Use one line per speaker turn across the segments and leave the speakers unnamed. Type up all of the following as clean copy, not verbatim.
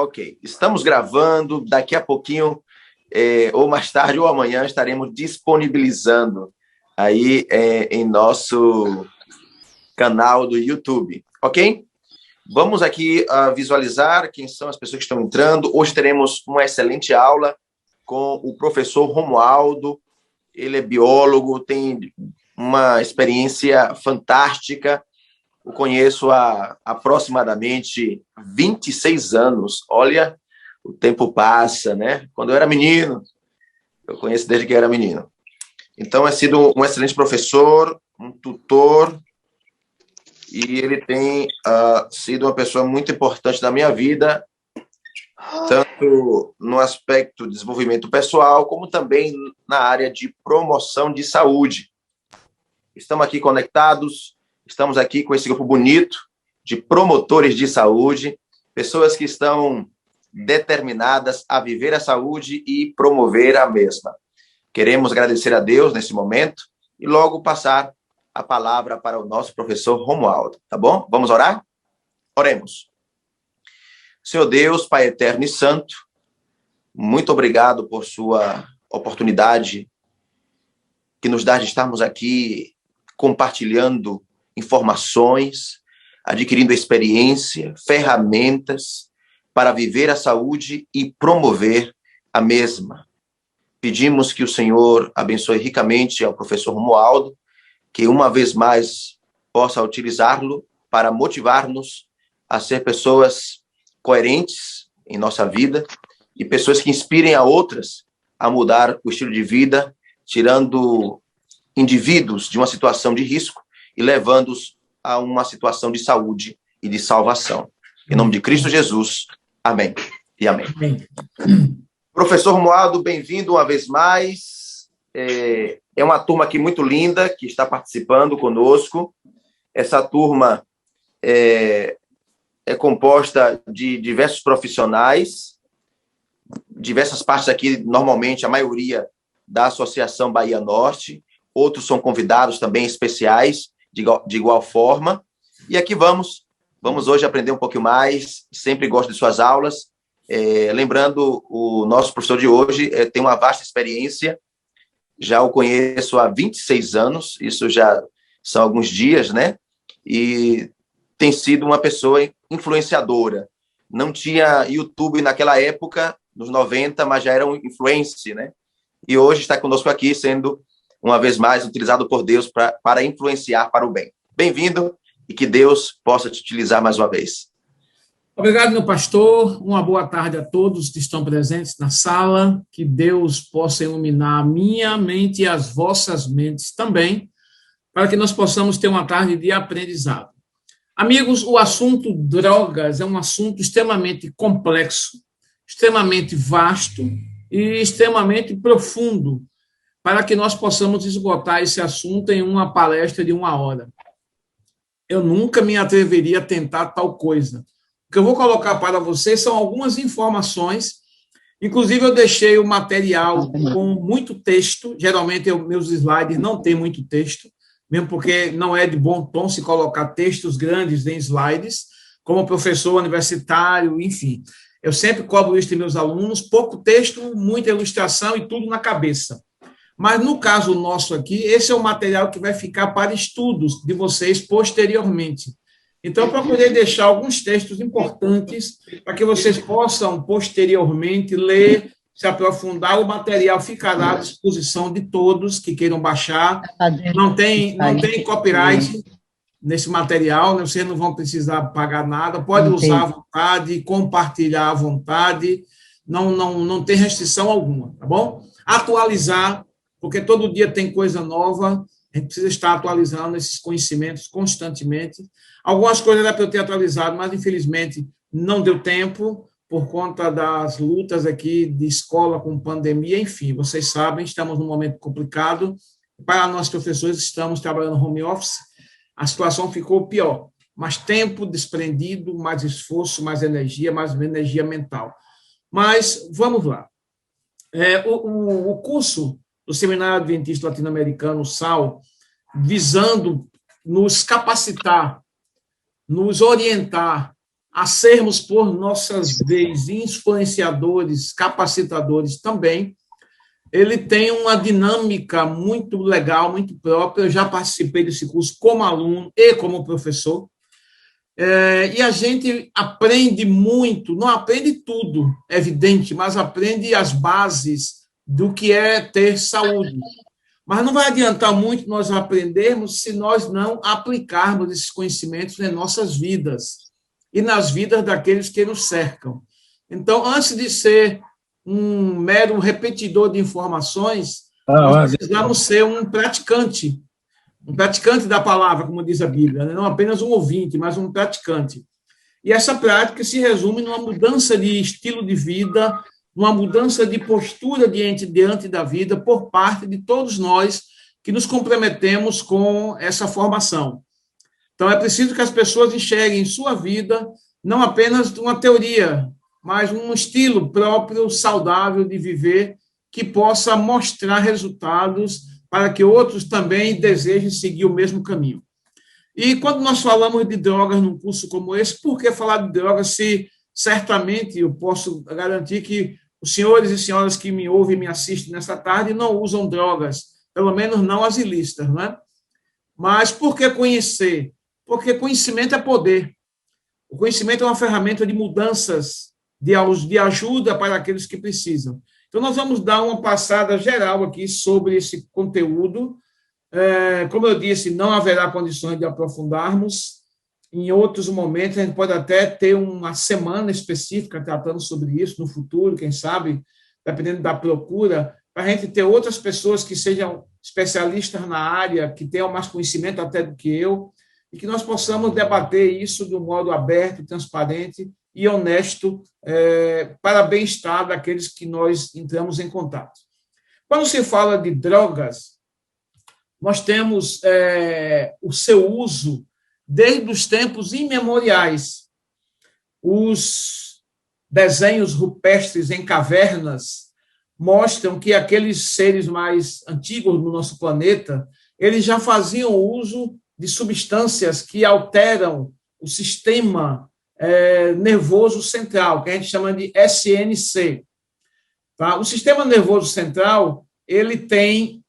Ok, estamos gravando, daqui a pouquinho, ou mais tarde ou amanhã, estaremos disponibilizando aí em nosso canal do YouTube, ok? Vamos aqui visualizar quem são as pessoas que estão entrando. Hoje teremos uma excelente aula com o professor Romualdo. Ele é biólogo, tem uma experiência fantástica. O conheço há aproximadamente 26 anos. Olha, o tempo passa, né? Quando eu era menino, eu conheço desde que eu era menino. Então, é sido um excelente professor, um tutor, e ele tem sido uma pessoa muito importante na minha vida, tanto no aspecto de desenvolvimento pessoal, como também na área de promoção de saúde. Estamos aqui conectados, estamos aqui com esse grupo bonito de promotores de saúde, pessoas que estão determinadas a viver a saúde e promover a mesma. Queremos agradecer a Deus nesse momento e logo passar a palavra para o nosso professor Romualdo, tá bom? Vamos orar? Oremos. Senhor Deus, Pai eterno e santo, muito obrigado por sua oportunidade que nos dá de estarmos aqui compartilhando informações, adquirindo experiência, ferramentas para viver a saúde e promover a mesma. Pedimos que o Senhor abençoe ricamente ao professor Romualdo, que uma vez mais possa utilizá-lo para motivar-nos a ser pessoas coerentes em nossa vida e pessoas que inspirem a outras a mudar o estilo de vida, tirando indivíduos de uma situação de risco e levando-os a uma situação de saúde e de salvação. Em nome de Cristo Jesus, amém e amém. Professor Romualdo, bem-vindo uma vez mais. É uma turma aqui muito linda que está participando conosco. Essa turma é composta de diversos profissionais, diversas partes aqui, normalmente a maioria da Associação Bahia Norte, outros são convidados também especiais, de igual forma. E aqui vamos hoje aprender um pouquinho mais, sempre gosto de suas aulas. Lembrando, o nosso professor de hoje tem uma vasta experiência, já o conheço há 26 anos, isso já são alguns dias, né? E tem sido uma pessoa influenciadora. Não tinha YouTube naquela época, nos 90, mas já era um influencer, né? E hoje está conosco aqui, sendo uma vez mais utilizado por Deus para influenciar para o bem. Bem-vindo e que Deus possa te utilizar mais uma vez.
Obrigado, meu pastor. Uma boa tarde a todos que estão presentes na sala. Que Deus possa iluminar a minha mente e as vossas mentes também, para que nós possamos ter uma tarde de aprendizado. Amigos, o assunto drogas é um assunto extremamente complexo, extremamente vasto e extremamente profundo, para que nós possamos esgotar esse assunto em uma palestra de 1 hora. Eu nunca me atreveria a tentar tal coisa. O que eu vou colocar para vocês são algumas informações. Inclusive, eu deixei o material com muito texto. Geralmente, meus slides não têm muito texto, mesmo porque não é de bom tom se colocar textos grandes em slides, como professor universitário, enfim. Eu sempre cobro isso de meus alunos, pouco texto, muita ilustração e tudo na cabeça. Mas, no caso nosso aqui, esse é o material que vai ficar para estudos de vocês posteriormente. Então, eu procurei deixar alguns textos importantes para que vocês possam, posteriormente, ler, se aprofundar. O material ficará à disposição de todos que queiram baixar. Não tem copyright nesse material, vocês não vão precisar pagar nada, pode usar à vontade, compartilhar à vontade, não tem restrição alguma, tá bom? Atualizar, porque todo dia tem coisa nova, a gente precisa estar atualizando esses conhecimentos constantemente. Algumas coisas era para eu ter atualizado, mas, infelizmente, não deu tempo, por conta das lutas aqui de escola com pandemia, enfim, vocês sabem, estamos num momento complicado. Para nós, professores, estamos trabalhando home office, a situação ficou pior. Mais tempo desprendido, mais esforço, mais energia mental. Mas, vamos lá. O curso do Seminário Adventista Latino-Americano, SAL, visando nos capacitar, nos orientar a sermos, por nossas vezes, influenciadores, capacitadores também, ele tem uma dinâmica muito legal, muito própria. Eu já participei desse curso como aluno e como professor. E a gente aprende muito, não aprende tudo, é evidente, mas aprende as bases do que é ter saúde. Mas não vai adiantar muito nós aprendermos se nós não aplicarmos esses conhecimentos em nossas vidas e nas vidas daqueles que nos cercam. Então, antes de ser um mero repetidor de informações, nós precisamos ser um praticante da palavra, como diz a Bíblia, né? Não apenas um ouvinte, mas um praticante. E essa prática se resume numa mudança de estilo de vida, numa mudança de postura diante da vida por parte de todos nós que nos comprometemos com essa formação. Então, é preciso que as pessoas enxerguem em sua vida não apenas uma teoria, mas um estilo próprio, saudável de viver, que possa mostrar resultados para que outros também desejem seguir o mesmo caminho. E quando nós falamos de drogas num curso como esse, por que falar de drogas se certamente eu posso garantir que os senhores e senhoras que me ouvem e me assistem nessa tarde não usam drogas, pelo menos não as ilícitas, não é? Mas por que conhecer? Porque conhecimento é poder. O conhecimento é uma ferramenta de mudanças, de ajuda para aqueles que precisam. Então, nós vamos dar uma passada geral aqui sobre esse conteúdo. Como eu disse, não haverá condições de aprofundarmos. Em outros momentos, a gente pode até ter uma semana específica tratando sobre isso no futuro, quem sabe, dependendo da procura, para a gente ter outras pessoas que sejam especialistas na área, que tenham mais conhecimento até do que eu, e que nós possamos debater isso de um modo aberto, transparente e honesto, para bem-estar daqueles que nós entramos em contato. Quando se fala de drogas, nós temos o seu uso desde os tempos imemoriais. Os desenhos rupestres em cavernas mostram que aqueles seres mais antigos do nosso planeta, eles já faziam uso de substâncias que alteram o sistema nervoso central, que a gente chama de SNC. Tá? O sistema nervoso central, ele tem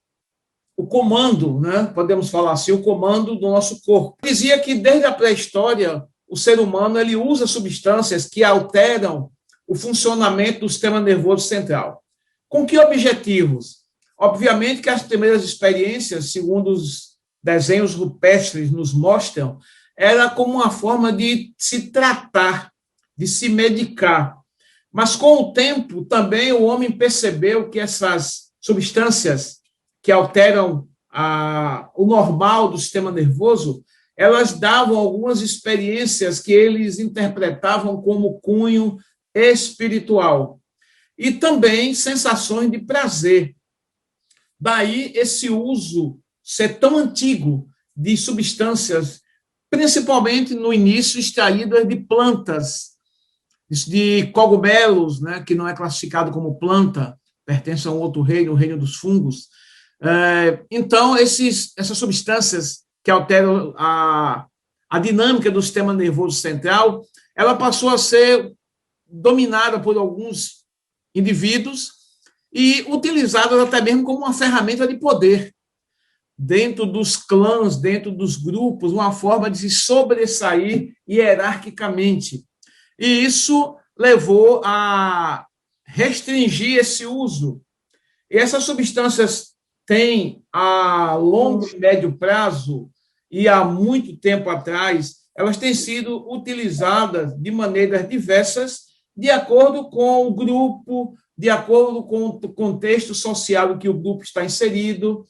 o comando, né? Podemos falar assim, o comando do nosso corpo. Dizia que desde a pré-história, o ser humano ele usa substâncias que alteram o funcionamento do sistema nervoso central. Com que objetivos? Obviamente que as primeiras experiências, segundo os desenhos rupestres nos mostram, era como uma forma de se tratar, de se medicar. Mas, com o tempo, também o homem percebeu que essas substâncias que alteram o normal do sistema nervoso, elas davam algumas experiências que eles interpretavam como cunho espiritual. E também sensações de prazer. Daí esse uso ser tão antigo de substâncias, principalmente no início extraídas de plantas, de cogumelos, né, que não é classificado como planta, pertence a um outro reino, o reino dos fungos. Então, essas substâncias que alteram a dinâmica do sistema nervoso central, ela passou a ser dominada por alguns indivíduos e utilizada até mesmo como uma ferramenta de poder dentro dos clãs, dentro dos grupos, uma forma de se sobressair hierarquicamente. E isso levou a restringir esse uso. E essas substâncias têm, a longo e médio prazo, e há muito tempo atrás, elas têm sido utilizadas de maneiras diversas, de acordo com o grupo, de acordo com o contexto social em que o grupo está inserido.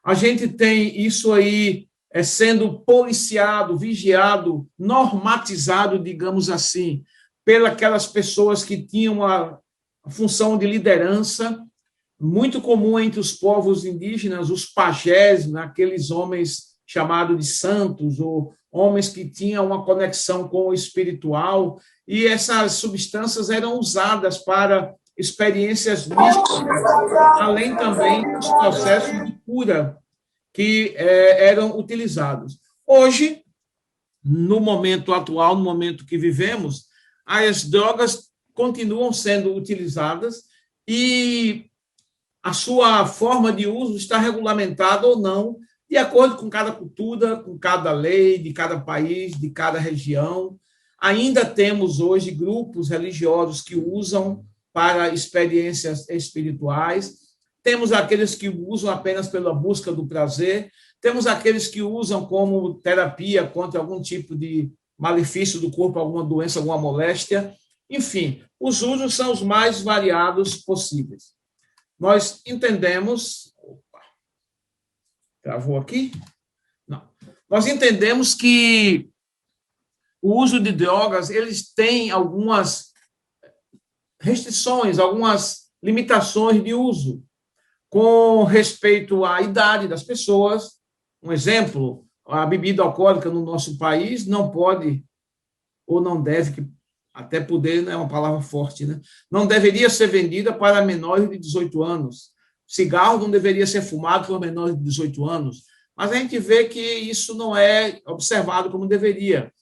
A gente tem isso aí sendo policiado, vigiado, normatizado, digamos assim, pelas pessoas que tinham a função de liderança, muito comum entre os povos indígenas, os pajés, aqueles homens chamados de santos, ou homens que tinham uma conexão com o espiritual, e essas substâncias eram usadas para experiências místicas, além também dos processos de cura que eram utilizados. Hoje, no momento atual, no momento que vivemos, as drogas continuam sendo utilizadas e a sua forma de uso está regulamentada ou não, de acordo com cada cultura, com cada lei, de cada país, de cada região. Ainda temos hoje grupos religiosos que usam para experiências espirituais, temos aqueles que usam apenas pela busca do prazer, temos aqueles que usam como terapia contra algum tipo de malefício do corpo, alguma doença, alguma moléstia. Enfim, os usos são os mais variados possíveis. Nós entendemos... Opa, travou aqui? Não. Nós entendemos que o uso de drogas, eles têm algumas restrições, algumas limitações de uso, com respeito à idade das pessoas. Um exemplo, a bebida alcoólica no nosso país não pode, ou não deve, até poder é uma palavra forte, né? Não deveria ser vendida para menores de 18 anos. Cigarro não deveria ser fumado por menores de 18 anos. Mas a gente vê que isso não é observado como deveria.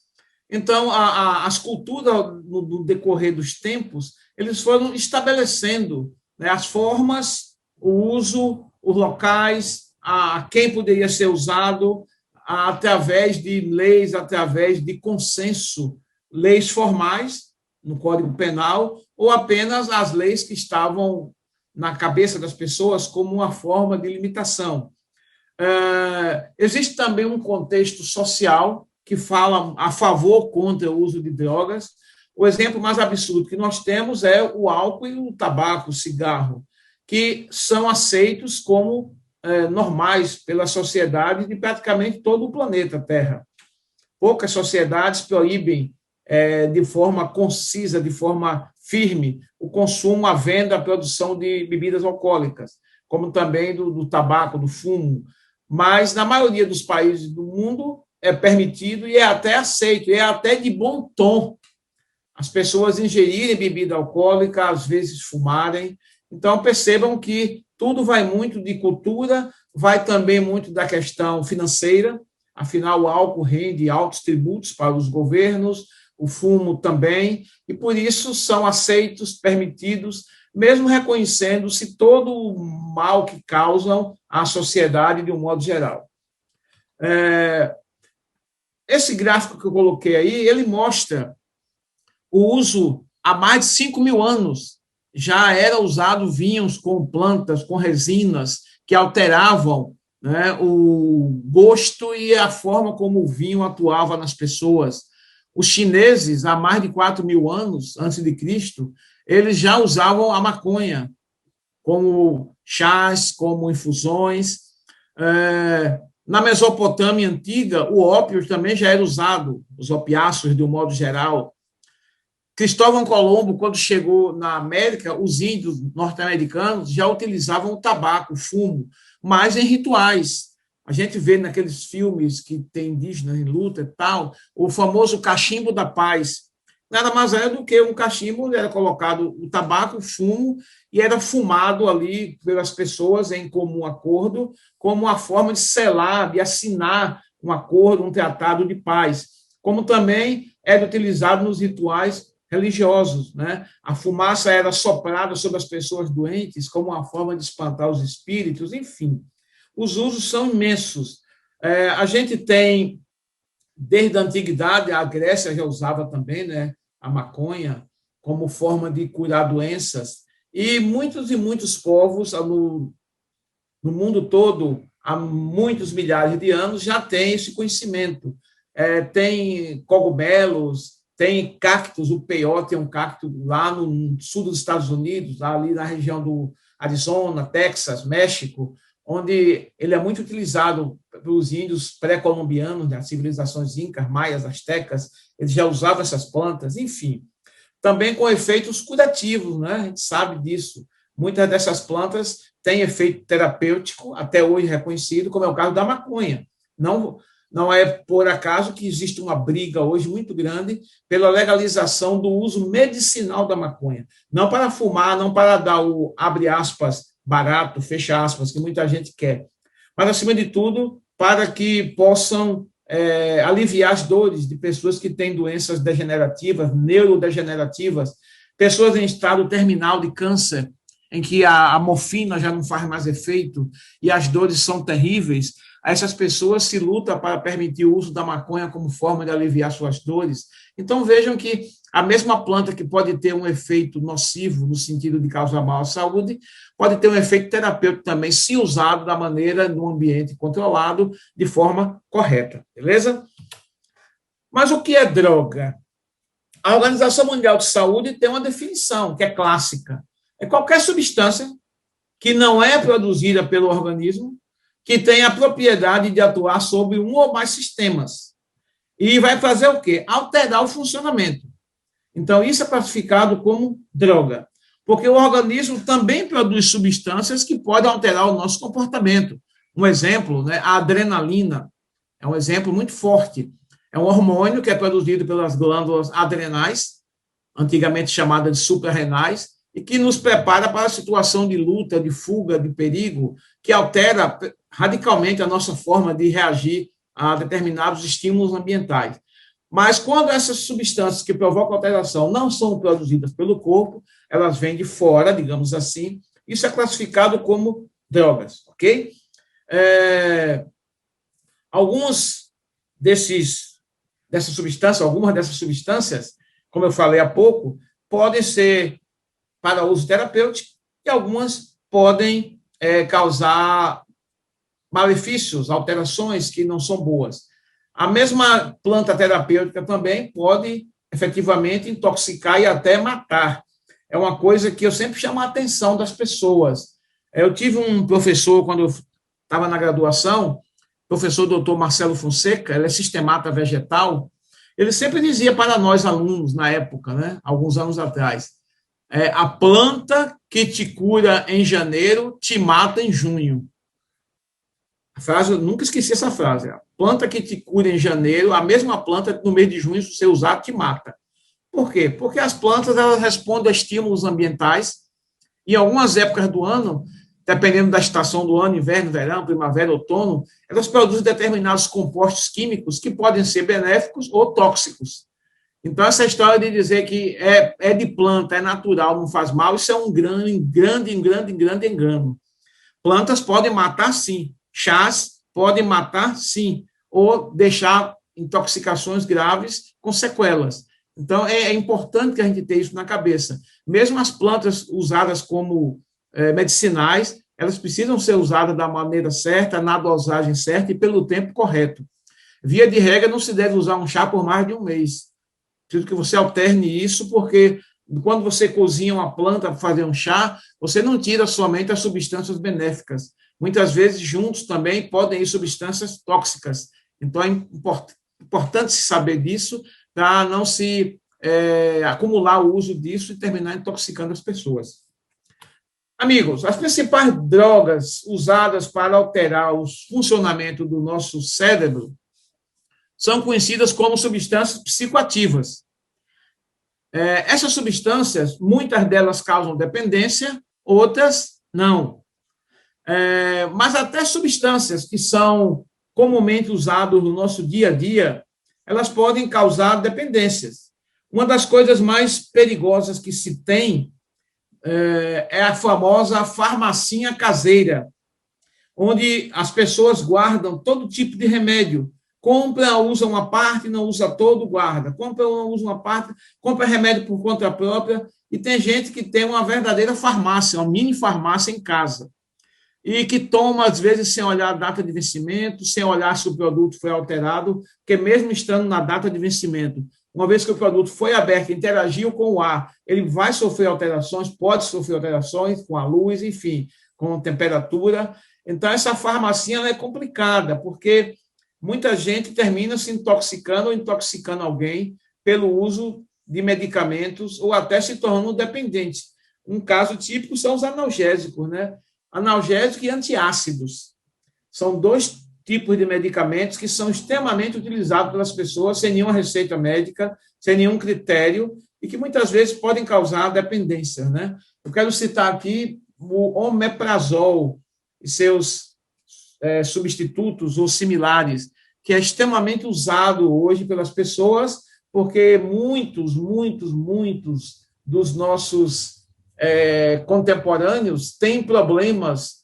Então, as culturas, no decorrer dos tempos, eles foram estabelecendo, né, as formas, o uso, os locais, a quem poderia ser usado, através de leis, através de consenso, leis formais, no Código Penal, ou apenas as leis que estavam na cabeça das pessoas como uma forma de limitação. Existe também um contexto social que fala a favor ou contra o uso de drogas. O exemplo mais absurdo que nós temos é o álcool e o tabaco, o cigarro, que são aceitos como normais pela sociedade de praticamente todo o planeta Terra. Poucas sociedades proíbem de forma concisa, de forma firme, o consumo, a venda, a produção de bebidas alcoólicas, como também do tabaco, do fumo. Mas, na maioria dos países do mundo, é permitido e é até aceito, é até de bom tom as pessoas ingerirem bebida alcoólica, às vezes fumarem. Então, percebam que tudo vai muito de cultura, vai também muito da questão financeira, afinal, o álcool rende altos tributos para os governos, o fumo também, e por isso são aceitos, permitidos, mesmo reconhecendo-se todo o mal que causam à sociedade de um modo geral. Esse gráfico que eu coloquei aí, ele mostra o uso há mais de 5.000 anos. Já era usado vinhos com plantas, com resinas, que alteravam, né, o gosto e a forma como o vinho atuava nas pessoas. Os chineses, há mais de 4.000 anos antes de Cristo, eles já usavam a maconha como chás, como infusões. Na Mesopotâmia antiga, o ópio também já era usado, os opiáceos, de um modo geral. Cristóvão Colombo, quando chegou na América, os índios norte-americanos já utilizavam o tabaco, o fumo, mas em rituais. A gente vê naqueles filmes que tem indígenas em luta e tal, o famoso cachimbo da paz. Nada mais é do que um cachimbo onde era colocado o tabaco, o fumo, e era fumado ali pelas pessoas em comum acordo, como uma forma de selar, de assinar um acordo, um tratado de paz. Como também era utilizado nos rituais religiosos, né? A fumaça era soprada sobre as pessoas doentes como uma forma de espantar os espíritos, enfim. Os usos são imensos. A gente tem, desde a antiguidade, a Grécia já usava também, né, a maconha como forma de curar doenças, e muitos povos no mundo todo, há muitos milhares de anos, já têm esse conhecimento. Tem cogumelos, tem cactos, o peiote é um cacto lá no sul dos Estados Unidos, ali na região do Arizona, Texas, México, onde ele é muito utilizado pelos índios pré-colombianos, das civilizações incas, maias, astecas, eles já usavam essas plantas, enfim. Também com efeitos curativos, né? A gente sabe disso. Muitas dessas plantas têm efeito terapêutico, até hoje reconhecido, como é o caso da maconha. Não é por acaso que existe uma briga hoje muito grande pela legalização do uso medicinal da maconha. Não para fumar, não para dar o, abre aspas, barato, fecha aspas, que muita gente quer, mas, acima de tudo, para que possam aliviar as dores de pessoas que têm doenças degenerativas, neurodegenerativas, pessoas em estado terminal de câncer, em que a morfina já não faz mais efeito e as dores são terríveis. A essas pessoas se luta para permitir o uso da maconha como forma de aliviar suas dores. Então, vejam que a mesma planta que pode ter um efeito nocivo, no sentido de causar mal à saúde, pode ter um efeito terapêutico também, se usado da maneira, num ambiente controlado, de forma correta. Beleza? Mas o que é droga? A Organização Mundial de Saúde tem uma definição, que é clássica. É qualquer substância que não é produzida pelo organismo, que tem a propriedade de atuar sobre um ou mais sistemas. E vai fazer o quê? Alterar o funcionamento. Então, isso é classificado como droga, porque o organismo também produz substâncias que podem alterar o nosso comportamento. Um exemplo, né, a adrenalina, é um exemplo muito forte. É um hormônio que é produzido pelas glândulas adrenais, antigamente chamada de suprarrenais, e que nos prepara para a situação de luta, de fuga, de perigo, que altera radicalmente a nossa forma de reagir a determinados estímulos ambientais. Mas quando essas substâncias que provocam alteração não são produzidas pelo corpo, elas vêm de fora, digamos assim, isso é classificado como drogas, ok? Algumas dessas substâncias, como eu falei há pouco, podem ser para uso terapêutico e algumas podem causar malefícios, alterações que não são boas. A mesma planta terapêutica também pode, efetivamente, intoxicar e até matar. É uma coisa que eu sempre chamo a atenção das pessoas. Eu tive um professor, quando eu estava na graduação, professor doutor Marcelo Fonseca, ele é sistemata vegetal, ele sempre dizia para nós alunos, na época, né, alguns anos atrás, a planta que te cura em janeiro te mata em junho. A frase, eu nunca esqueci essa frase. A planta que te cura em janeiro, a mesma planta que no mês de junho, se você usar, te mata. Por quê? Porque as plantas elas respondem a estímulos ambientais e em algumas épocas do ano, dependendo da estação do ano, inverno, verão, primavera, outono, elas produzem determinados compostos químicos que podem ser benéficos ou tóxicos. Então, essa história de dizer que é de planta, é natural, não faz mal, isso é um grande engano. Plantas podem matar, sim. Chás podem matar, sim. Ou deixar intoxicações graves com sequelas. Então, é importante que a gente tenha isso na cabeça. Mesmo as plantas usadas como medicinais, elas precisam ser usadas da maneira certa, na dosagem certa e pelo tempo correto. Via de regra, não se deve usar um chá por mais de um mês. Preciso que você alterne isso, porque quando você cozinha uma planta para fazer um chá, você não tira somente as substâncias benéficas. Muitas vezes, juntos também, podem ir substâncias tóxicas. Então, é importante se saber disso para não se acumular o uso disso e terminar intoxicando as pessoas. Amigos, as principais drogas usadas para alterar o funcionamento do nosso cérebro são conhecidas como substâncias psicoativas. Essas substâncias, muitas delas causam dependência, outras não. Mas até substâncias que são comumente usadas no nosso dia a dia, elas podem causar dependências. Uma das coisas mais perigosas que se tem é a famosa farmacinha caseira, onde as pessoas guardam todo tipo de remédio. Compra, usa uma parte, não usa todo, guarda. Compra, não usa uma parte, compra remédio por conta própria. E tem gente que tem uma verdadeira farmácia, uma mini farmácia em casa. E que toma, às vezes, sem olhar a data de vencimento, sem olhar se o produto foi alterado, porque mesmo estando na data de vencimento, uma vez que o produto foi aberto, interagiu com o ar, ele vai sofrer alterações, pode sofrer alterações com a luz, enfim, com a temperatura. Então, essa farmacinha é complicada, porque muita gente termina se intoxicando ou intoxicando alguém pelo uso de medicamentos ou até se tornando dependente. Um caso típico são os analgésicos, né? Analgésicos e antiácidos. São dois tipos de medicamentos que são extremamente utilizados pelas pessoas sem nenhuma receita médica, sem nenhum critério, e que muitas vezes podem causar dependência, né? Eu quero citar aqui o omeprazol e seus substitutos ou similares, que é extremamente usado hoje pelas pessoas, porque muitos dos nossos contemporâneos têm problemas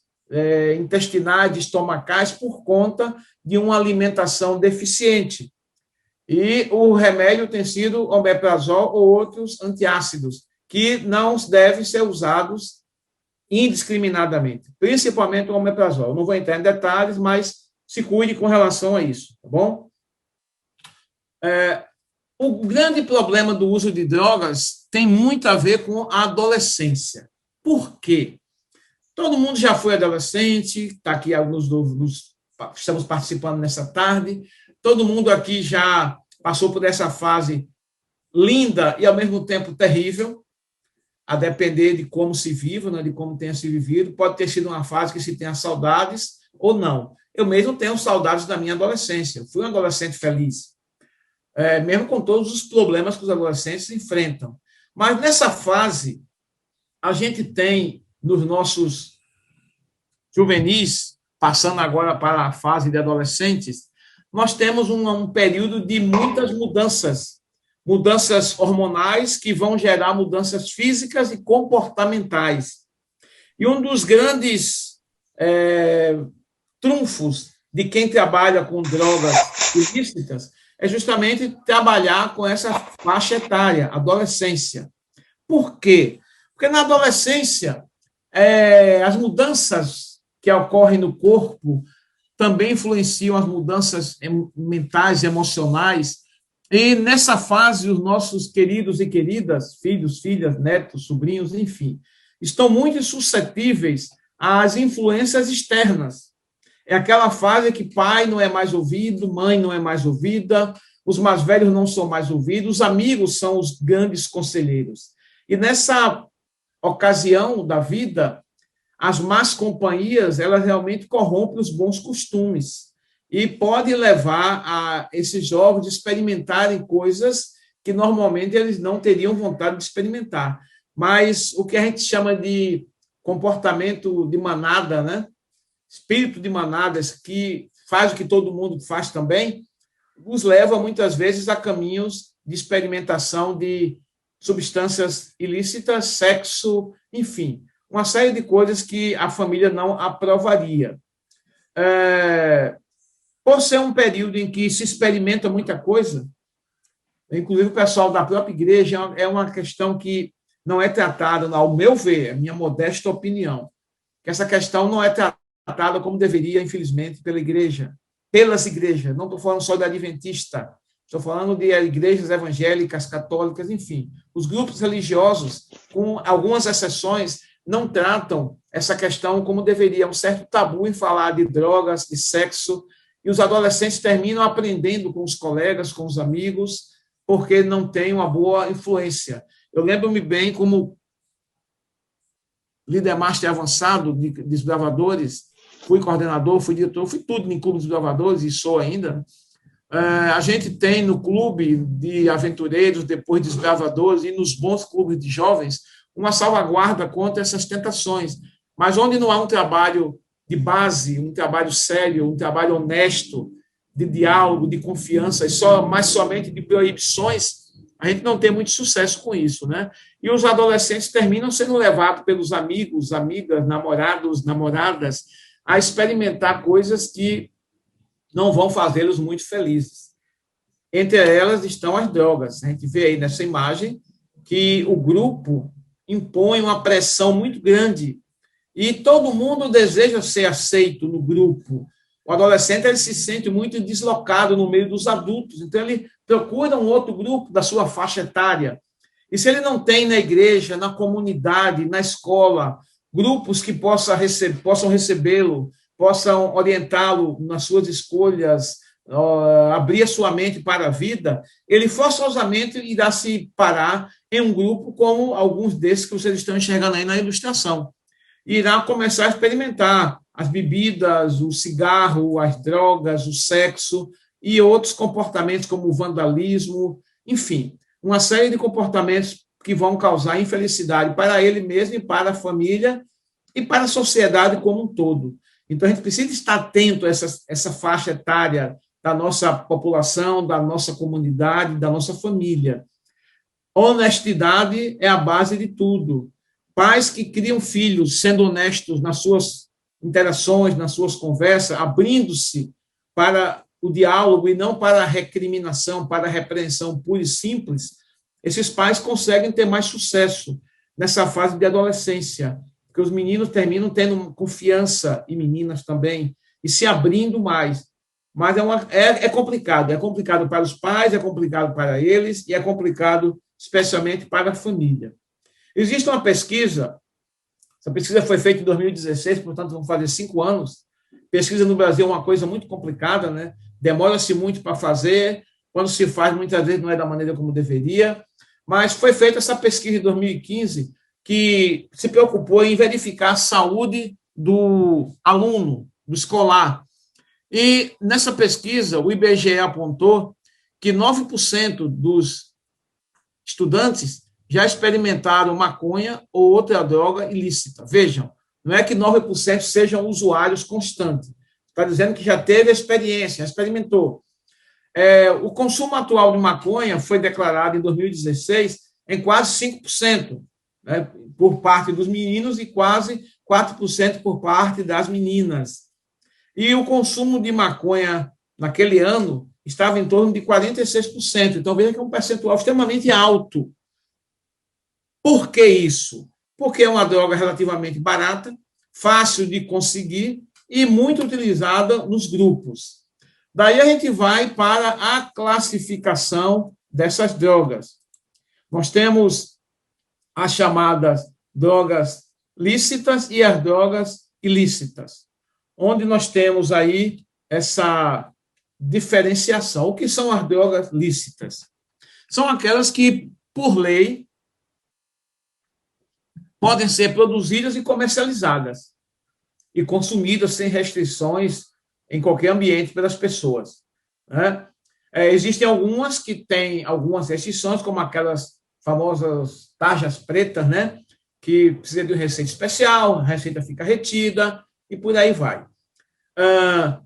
intestinais, estomacais, por conta de uma alimentação deficiente. E o remédio tem sido omeprazol ou outros antiácidos, que não devem ser usados indiscriminadamente, principalmente o omeprazol. Não vou entrar em detalhes, mas se cuide com relação a isso, tá bom? O grande problema do uso de drogas tem muito a ver com a adolescência. Por quê? Todo mundo já foi adolescente, está aqui alguns estamos participando nessa tarde, todo mundo aqui já passou por essa fase linda e, ao mesmo tempo, terrível, a depender de como se vive, né, de como tenha se vivido. Pode ter sido uma fase que se tenha saudades ou não. Eu mesmo tenho saudades da minha adolescência. Eu fui um adolescente feliz, mesmo com todos os problemas que os adolescentes enfrentam. Mas, nessa fase, a gente tem, nos nossos juvenis, passando agora para a fase de adolescentes, nós temos um período de muitas mudanças hormonais que vão gerar mudanças físicas e comportamentais. E um dos grandes trunfos de quem trabalha com drogas ilícitas é justamente trabalhar com essa faixa etária, adolescência. Por quê? Porque na adolescência, as mudanças que ocorrem no corpo também influenciam as mudanças mentais e emocionais. E nessa fase, os nossos queridos e queridas, filhos, filhas, netos, sobrinhos, enfim, estão muito suscetíveis às influências externas. É aquela fase que pai não é mais ouvido, mãe não é mais ouvida, os mais velhos não são mais ouvidos, os amigos são os grandes conselheiros. E nessa ocasião da vida, as más companhias, elas realmente corrompem os bons costumes e pode levar a esses jovens a experimentarem coisas que normalmente eles não teriam vontade de experimentar. Mas o que a gente chama de comportamento de manada, né? Espírito de manadas, que faz o que todo mundo faz também, os leva muitas vezes a caminhos de experimentação de substâncias ilícitas, sexo, enfim, uma série de coisas que a família não aprovaria. Por ser um período em que se experimenta muita coisa, inclusive o pessoal da própria igreja, é uma questão que não é tratada, ao meu ver, é minha modesta opinião, que essa questão não é tratada como deveria, infelizmente, pelas igrejas. Não estou falando só da adventista, estou falando de igrejas evangélicas, católicas, enfim. Os grupos religiosos, com algumas exceções, não tratam essa questão como deveria. Um certo tabu em falar de drogas, de sexo, e os adolescentes terminam aprendendo com os colegas, com os amigos, porque não tem uma boa influência. Eu lembro-me bem como líder master avançado de desbravadores, fui coordenador, fui diretor, fui tudo em clube de desbravadores e sou ainda. A gente tem no clube de aventureiros, depois de desbravadores, e nos bons clubes de jovens, uma salvaguarda contra essas tentações. Mas onde não há um trabalho de base, um trabalho sério, um trabalho honesto, de diálogo, de confiança, mas somente de proibições, a gente não tem muito sucesso com isso, né? E os adolescentes terminam sendo levados pelos amigos, amigas, namorados, namoradas, a experimentar coisas que não vão fazê-los muito felizes. Entre elas estão as drogas. A gente vê aí nessa imagem que o grupo impõe uma pressão muito grande e todo mundo deseja ser aceito no grupo. O adolescente ele se sente muito deslocado no meio dos adultos, então ele procura um outro grupo da sua faixa etária. E se ele não tem na igreja, na comunidade, na escola, grupos que possam recebê-lo, possam orientá-lo nas suas escolhas, abrir a sua mente para a vida, ele forçosamente irá se parar em um grupo como alguns desses que vocês estão enxergando aí na ilustração. Irá começar a experimentar as bebidas, o cigarro, as drogas, o sexo e outros comportamentos como o vandalismo, enfim, uma série de comportamentos que vão causar infelicidade para ele mesmo e para a família e para a sociedade como um todo. Então, a gente precisa estar atento a essa faixa etária da nossa população, da nossa comunidade, da nossa família. Honestidade é a base de tudo. Pais que criam filhos sendo honestos nas suas interações, nas suas conversas, abrindo-se para o diálogo e não para a recriminação, para a repreensão pura e simples, esses pais conseguem ter mais sucesso nessa fase de adolescência, porque os meninos terminam tendo confiança, e meninas também, e se abrindo mais. Mas é complicado para os pais, é complicado para eles, e é complicado especialmente para a família. Existe uma pesquisa, essa pesquisa foi feita em 2016, portanto, vamos fazer 5 anos. Pesquisa no Brasil é uma coisa muito complicada, né? Demora-se muito para fazer, quando se faz, muitas vezes não é da maneira como deveria, mas foi feita essa pesquisa em 2015, que se preocupou em verificar a saúde do aluno, do escolar. E nessa pesquisa, o IBGE apontou que 9% dos estudantes já experimentaram maconha ou outra droga ilícita. Vejam, não é que 9% sejam usuários constantes. Está dizendo que já teve experiência, já experimentou. O consumo atual de maconha foi declarado em 2016 em quase 5%, né, por parte dos meninos e quase 4% por parte das meninas. E o consumo de maconha naquele ano estava em torno de 46%. Então, veja que é um percentual extremamente alto. Por que isso? Porque é uma droga relativamente barata, fácil de conseguir e muito utilizada nos grupos. Daí a gente vai para a classificação dessas drogas. Nós temos as chamadas drogas lícitas e as drogas ilícitas, onde nós temos aí essa diferenciação. O que são as drogas lícitas? São aquelas que, por lei, podem ser produzidas e comercializadas e consumidas sem restrições em qualquer ambiente pelas pessoas, né? Existem algumas que têm algumas restrições, como aquelas famosas tarjas pretas, né? Que precisa de uma receita especial, a receita fica retida e por aí vai.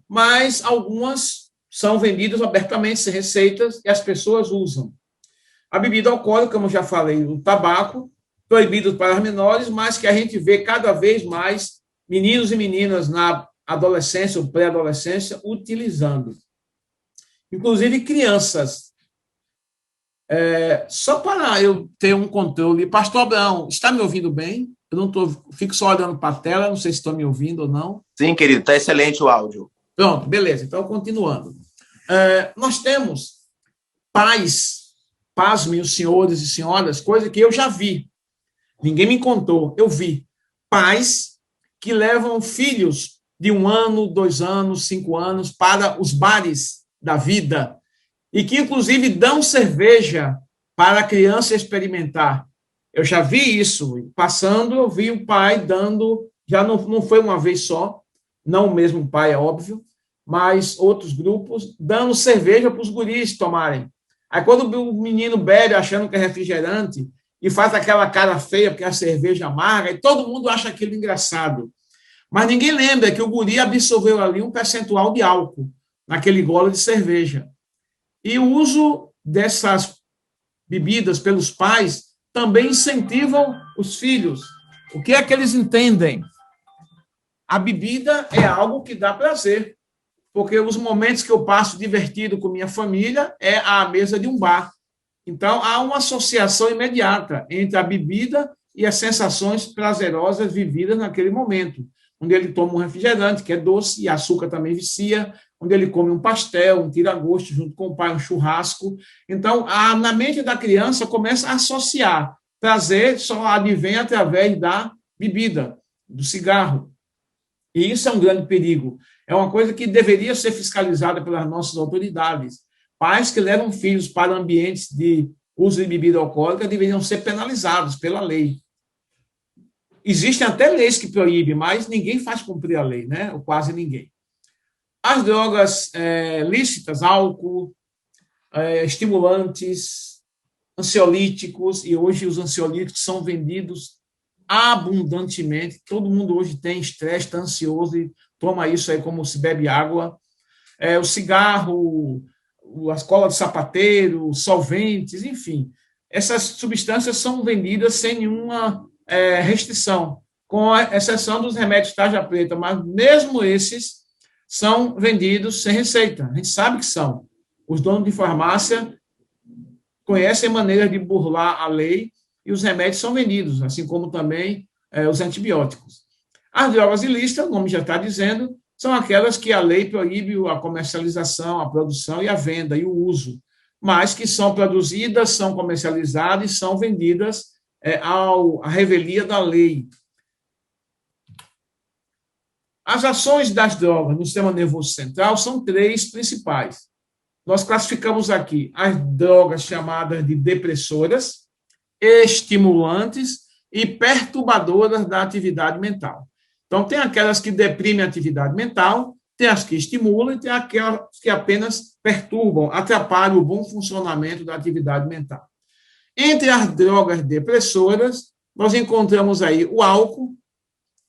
Mas algumas são vendidas abertamente sem receitas e as pessoas usam. A bebida alcoólica, como eu já falei, o tabaco, proibido para as menores, mas que a gente vê cada vez mais meninos e meninas na adolescência ou pré-adolescência utilizando. Inclusive crianças. Só para eu ter um controle. Pastor Abraão, está me ouvindo bem? Eu não fico só olhando para a tela, não sei se estão me ouvindo ou não.
Sim, querido, está excelente o áudio.
Pronto, beleza. Então, continuando. Nós temos pais, pasmem os senhores e senhoras, coisa que eu já vi. Ninguém me contou, eu vi. Pais que levam filhos de 1 ano, 2 anos, 5 anos para os bares da vida e que, inclusive, dão cerveja para a criança experimentar. Eu já vi isso. Passando, eu vi o pai dando, já não foi uma vez só, não o mesmo pai, é óbvio, mas outros grupos, dando cerveja para os guris tomarem. Aí, quando o menino bebe achando que é refrigerante, e faz aquela cara feia porque a cerveja amarga, e todo mundo acha aquilo engraçado. Mas ninguém lembra que o guri absorveu ali um percentual de álcool naquele gole de cerveja. E o uso dessas bebidas pelos pais também incentivam os filhos. O que é que eles entendem? A bebida é algo que dá prazer, porque os momentos que eu passo divertido com minha família é à mesa de um bar. Então, há uma associação imediata entre a bebida e as sensações prazerosas vividas naquele momento, onde ele toma um refrigerante, que é doce, e açúcar também vicia, onde ele come um pastel, um tira-gosto, junto com o pai, um churrasco. Então, na mente da criança, começa a associar. Prazer só advém através da bebida, do cigarro. E isso é um grande perigo. É uma coisa que deveria ser fiscalizada pelas nossas autoridades. Pais que levam filhos para ambientes de uso de bebida alcoólica deveriam ser penalizados pela lei. Existem até leis que proíbem, mas ninguém faz cumprir a lei, né? Ou quase ninguém. As drogas lícitas, álcool, estimulantes, ansiolíticos, e hoje os ansiolíticos são vendidos abundantemente. Todo mundo hoje tem estresse, está ansioso e toma isso aí como se bebe água. o cigarro, a cola de sapateiro, solventes, enfim. Essas substâncias são vendidas sem nenhuma restrição, com exceção dos remédios tarja preta, mas mesmo esses são vendidos sem receita. A gente sabe que são. Os donos de farmácia conhecem maneiras de burlar a lei e os remédios são vendidos, assim como também os antibióticos. As drogas ilícitas, o nome já está dizendo, são aquelas que a lei proíbe a comercialização, a produção e a venda e o uso, mas que são produzidas, são comercializadas e são vendidas à revelia da lei. As ações das drogas no sistema nervoso central são três principais. Nós classificamos aqui as drogas chamadas de depressoras, estimulantes e perturbadoras da atividade mental. Então, tem aquelas que deprimem a atividade mental, tem as que estimulam e tem aquelas que apenas perturbam, atrapalham o bom funcionamento da atividade mental. Entre as drogas depressoras, nós encontramos aí o álcool,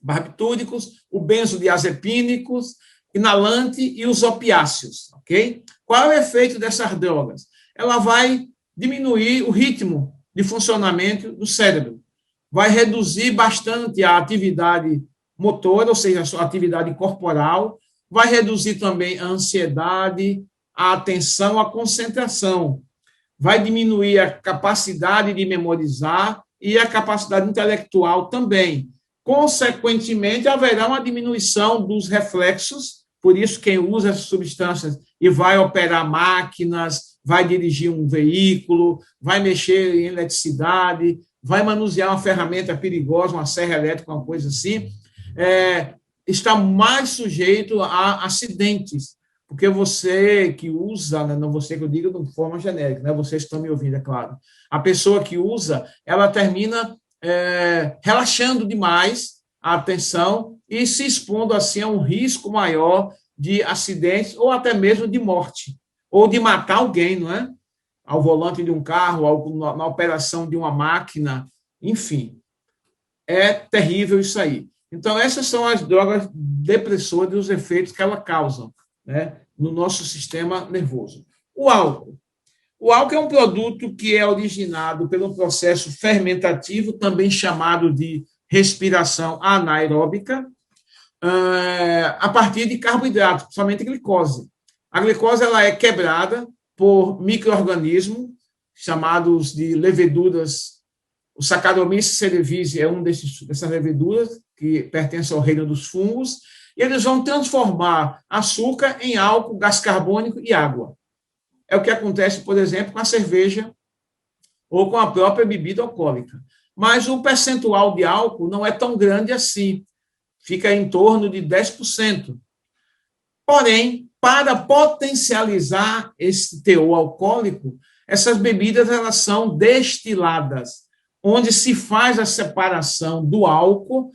barbitúricos, o benzodiazepínicos, inalante e os opiáceos, ok? Qual é o efeito dessas drogas? Ela vai diminuir o ritmo de funcionamento do cérebro, vai reduzir bastante a atividade motora, ou seja, a sua atividade corporal, vai reduzir também a ansiedade, a atenção, a concentração, vai diminuir a capacidade de memorizar e a capacidade intelectual também. Consequentemente, haverá uma diminuição dos reflexos, por isso quem usa essas substâncias e vai operar máquinas, vai dirigir um veículo, vai mexer em eletricidade, vai manusear uma ferramenta perigosa, uma serra elétrica, uma coisa assim, está mais sujeito a acidentes, porque você que usa, né, não você que eu digo de forma genérica, né, vocês estão me ouvindo, é claro, a pessoa que usa, ela termina relaxando demais a atenção e se expondo assim a um risco maior de acidentes ou até mesmo de morte, ou de matar alguém, não é? Ao volante de um carro, na operação de uma máquina, enfim. É terrível isso aí. Então, essas são as drogas depressoras e os efeitos que elas causam, né, no nosso sistema nervoso. O álcool. O álcool é um produto que é originado pelo processo fermentativo, também chamado de respiração anaeróbica, a partir de carboidratos, principalmente glicose. A glicose ela é quebrada por micro-organismos chamados de leveduras. O Saccharomyces cerevisiae é um dessas leveduras que pertence ao reino dos fungos, e eles vão transformar açúcar em álcool, gás carbônico e água. É o que acontece, por exemplo, com a cerveja ou com a própria bebida alcoólica. Mas o percentual de álcool não é tão grande assim, fica em torno de 10%. Porém, para potencializar esse teor alcoólico, essas bebidas elas são destiladas, onde se faz a separação do álcool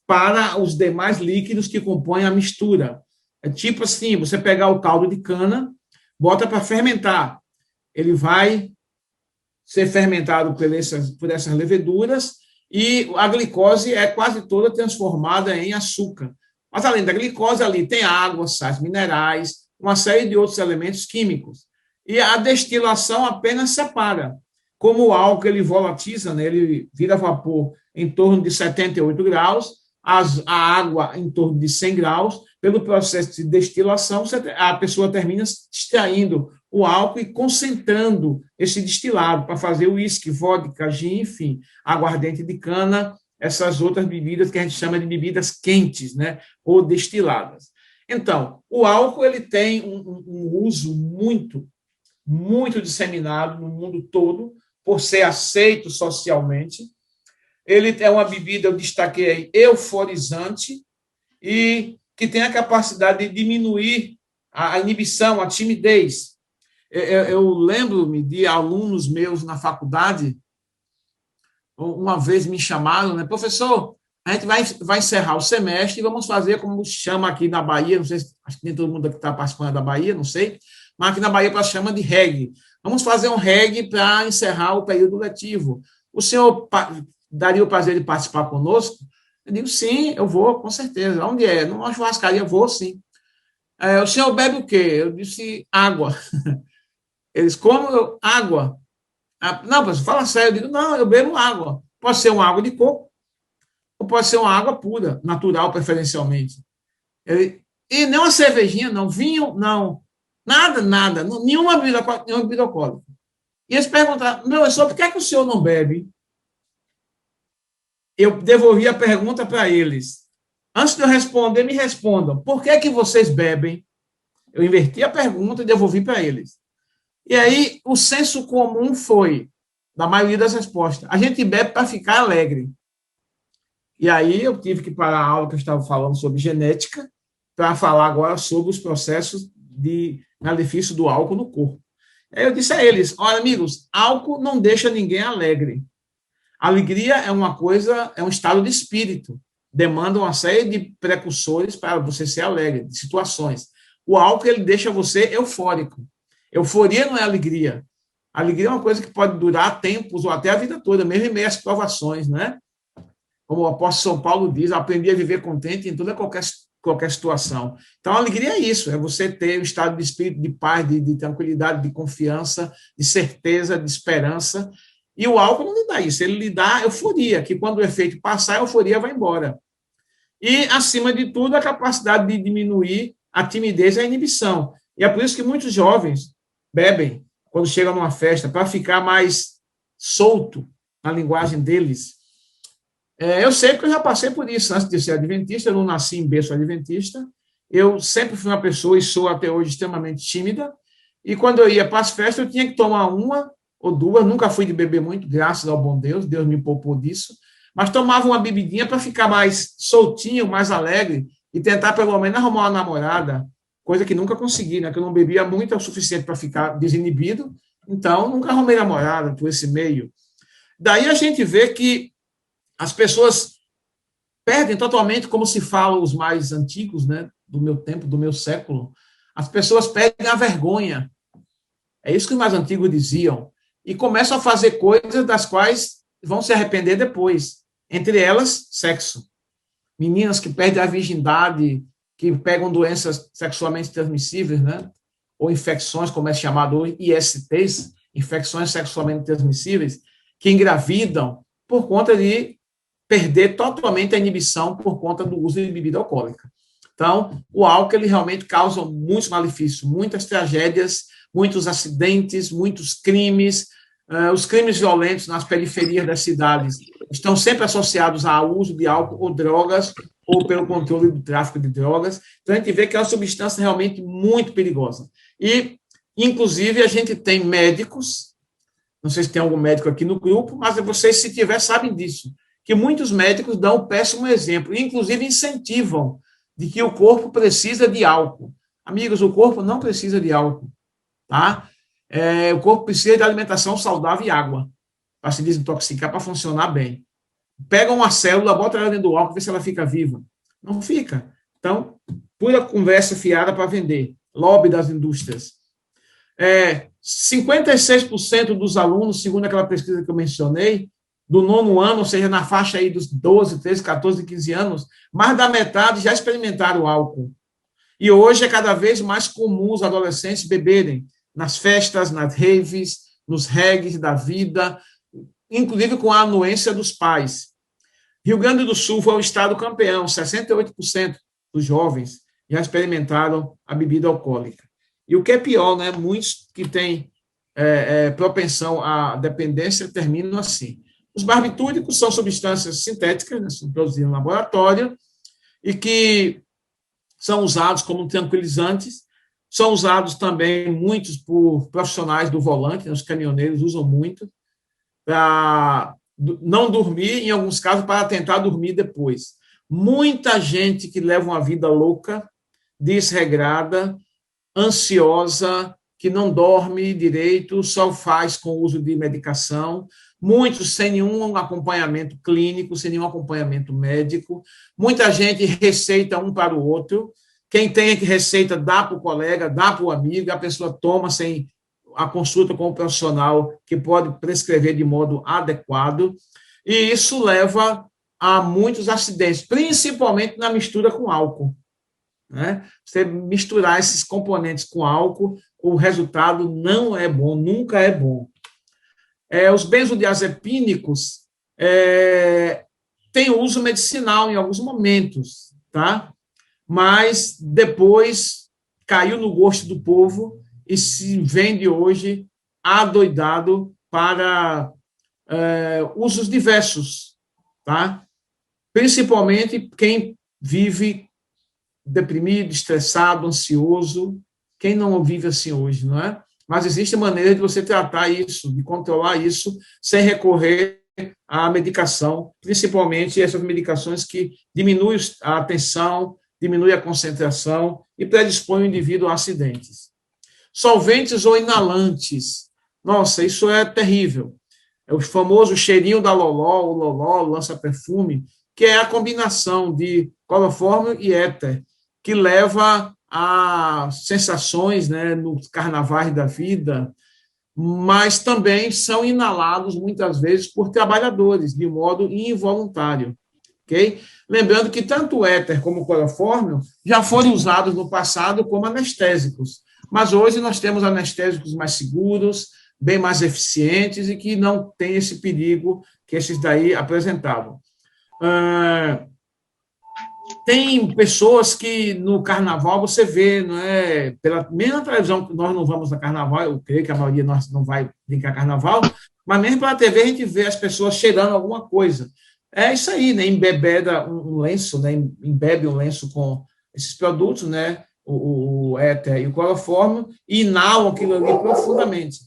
para os demais líquidos que compõem a mistura. É tipo assim, você pegar o caldo de cana, bota para fermentar. Ele vai ser fermentado por essas leveduras e a glicose é quase toda transformada em açúcar. Mas, além da glicose, ali tem água, sais minerais, uma série de outros elementos químicos. E a destilação apenas separa. Como o álcool ele volatiza, né, ele vira vapor em torno de 78 graus, a água em torno de 100 graus, pelo processo de destilação, a pessoa termina extraindo o álcool e concentrando esse destilado para fazer uísque, vodka, gin, enfim, aguardente de cana, essas outras bebidas que a gente chama de bebidas quentes, né, ou destiladas. Então, o álcool ele tem um uso muito disseminado no mundo todo, por ser aceito socialmente. Ele é uma bebida, eu destaquei aí, euforizante e que tem a capacidade de diminuir a inibição, a timidez. Eu lembro-me de alunos meus na faculdade, uma vez me chamaram, né, professor, a gente vai encerrar o semestre e vamos fazer como chama aqui na Bahia, não sei, acho que nem todo mundo que está participando da Bahia, não sei, mas aqui na Bahia chama de reggae. Vamos fazer um reggae para encerrar o período letivo. O senhor daria o prazer de participar conosco? Eu digo, sim, eu vou, com certeza. Onde é? Numa churrascaria, vou, sim. O senhor bebe o quê? Eu disse, água. Eles, como água? Não, professor, fala sério. Eu digo, não, eu bebo água. Pode ser uma água de coco, ou pode ser uma água pura, natural, preferencialmente. Ele, e nem uma cervejinha, não. Vinho, não. Nada, nada. Nenhuma bebida alcoólica. E eles perguntaram, professor, por que é que o senhor não bebe? Eu devolvi a pergunta para eles. Antes de eu responder, me respondam. Por que é que vocês bebem? Eu inverti a pergunta e devolvi para eles. E aí, o senso comum foi, da maioria das respostas, a gente bebe para ficar alegre. E aí, eu tive que parar a aula que eu estava falando sobre genética para falar agora sobre os processos de malefício do álcool no corpo. Aí eu disse a eles, olha, amigos, álcool não deixa ninguém alegre. Alegria é uma coisa, é um estado de espírito. Demanda uma série de precursores para você ser alegre, de situações. O álcool, ele deixa você eufórico. Euforia não é alegria. Alegria é uma coisa que pode durar tempos ou até a vida toda, mesmo em meio às provações, né? Como o apóstolo São Paulo diz, aprendi a viver contente em toda qualquer situação. Então, a alegria é isso, é você ter um estado de espírito de paz, de tranquilidade, de confiança, de certeza, de esperança. E o álcool não lhe dá isso, ele lhe dá euforia, que quando o efeito passar, a euforia vai embora. E, acima de tudo, a capacidade de diminuir a timidez e a inibição. E é por isso que muitos jovens bebem quando chegam numa festa, para ficar mais solto na linguagem deles. Eu sei porque eu já passei por isso antes de ser adventista, eu não nasci em berço adventista, eu sempre fui uma pessoa, e sou até hoje extremamente tímida, e quando eu ia para as festas, eu tinha que tomar uma ou duas, nunca fui de beber muito, graças ao bom Deus, Deus me poupou disso, mas tomava uma bebidinha para ficar mais soltinho, mais alegre, e tentar pelo menos arrumar uma namorada, coisa que nunca consegui, né? Que eu não bebia muito, é o suficiente para ficar desinibido, então nunca arrumei namorada por esse meio. Daí a gente vê que as pessoas perdem totalmente, como se fala os mais antigos, né, do meu tempo, do meu século, as pessoas perdem a vergonha. É isso que os mais antigos diziam. E começam a fazer coisas das quais vão se arrepender depois. Entre elas, sexo. Meninas que perdem a virgindade, que pegam doenças sexualmente transmissíveis, né, ou infecções, como é chamado hoje, ISTs, infecções sexualmente transmissíveis, que engravidam por conta de perder totalmente a inibição por conta do uso de bebida alcoólica. Então, o álcool, ele realmente causa muitos malefícios, muitas tragédias, muitos acidentes, muitos crimes. Os crimes violentos nas periferias das cidades estão sempre associados ao uso de álcool ou drogas, ou pelo controle do tráfico de drogas. Então, a gente vê que é uma substância realmente muito perigosa. E, inclusive, a gente tem médicos, não sei se tem algum médico aqui no grupo, mas vocês, se tiver, sabem disso, que muitos médicos dão um péssimo exemplo, inclusive incentivam de que o corpo precisa de álcool. Amigos, o corpo não precisa de álcool, tá? O corpo precisa de alimentação saudável e água para se desintoxicar, para funcionar bem. Pega uma célula, bota ela dentro do álcool, vê se ela fica viva. Não fica. Então, pura conversa fiada para vender. Lobby das indústrias. 56% dos alunos, segundo aquela pesquisa que eu mencionei, do nono ano, ou seja, na faixa aí dos 12, 13, 14, 15 anos, mais da metade já experimentaram álcool. E hoje é cada vez mais comum os adolescentes beberem nas festas, nas raves, nos regues da vida, inclusive com a anuência dos pais. Rio Grande do Sul foi o estado campeão, 68% dos jovens já experimentaram a bebida alcoólica. E o que é pior, né? Muitos que têm propensão à dependência terminam assim. Os barbitúricos são substâncias sintéticas, né, produzidas no laboratório, e que são usados como tranquilizantes, são usados também muitos por profissionais do volante, né, os caminhoneiros usam muito, para não dormir, em alguns casos, para tentar dormir depois. Muita gente que leva uma vida louca, desregrada, ansiosa, que não dorme direito, só faz com o uso de medicação, muitos sem nenhum acompanhamento clínico, sem nenhum acompanhamento médico, muita gente receita um para o outro, quem tem que receita dá para o colega, dá para o amigo, a pessoa toma sem a consulta com o profissional que pode prescrever de modo adequado, e isso leva a muitos acidentes, principalmente na mistura com álcool. né? Você misturar esses componentes com álcool, o resultado não é bom, nunca é bom. Os benzodiazepínicos têm uso medicinal em alguns momentos, tá? Mas depois caiu no gosto do povo e se vende hoje adoidado para usos diversos, tá? Principalmente quem vive deprimido, estressado, ansioso, quem não vive assim hoje, não é? Mas existe maneira de você tratar isso, de controlar isso, sem recorrer à medicação, principalmente essas medicações que diminuem a atenção, diminuem a concentração e predispõem o indivíduo a acidentes. Solventes ou inalantes. Nossa, isso é terrível. É o famoso cheirinho da Loló, o Loló, lança-perfume, que é a combinação de clorofórmio e éter, que leva a sensações, né, nos carnavais da vida, mas também são inalados muitas vezes por trabalhadores, de modo involuntário. Okay? Lembrando que tanto o éter como o clorofórmio já foram usados no passado como anestésicos, mas hoje nós temos anestésicos mais seguros, bem mais eficientes e que não tem esse perigo que esses daí apresentavam. Tem pessoas que no carnaval você vê, não é? Pela mesma televisão que nós não vamos no carnaval, eu creio que a maioria nós não vai brincar carnaval, mas mesmo pela TV a gente vê as pessoas cheirando alguma coisa. É isso aí, né? Embebeda um lenço, né? Embebe um lenço com esses produtos, né? O éter e o clorofórmio, e inalam aquilo ali profundamente,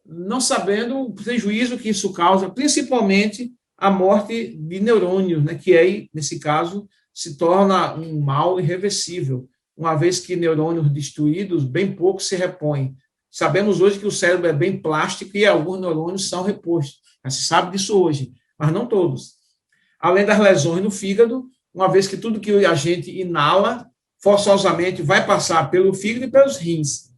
não sabendo o prejuízo que isso causa, principalmente a morte de neurônios, né? Que aí, nesse caso, se torna um mal irreversível, uma vez que neurônios destruídos, bem pouco se repõem. Sabemos hoje que o cérebro é bem plástico e alguns neurônios são repostos. Já se sabe disso hoje, mas não todos. Além das lesões no fígado, uma vez que tudo que a gente inala, forçosamente vai passar pelo fígado e pelos rins.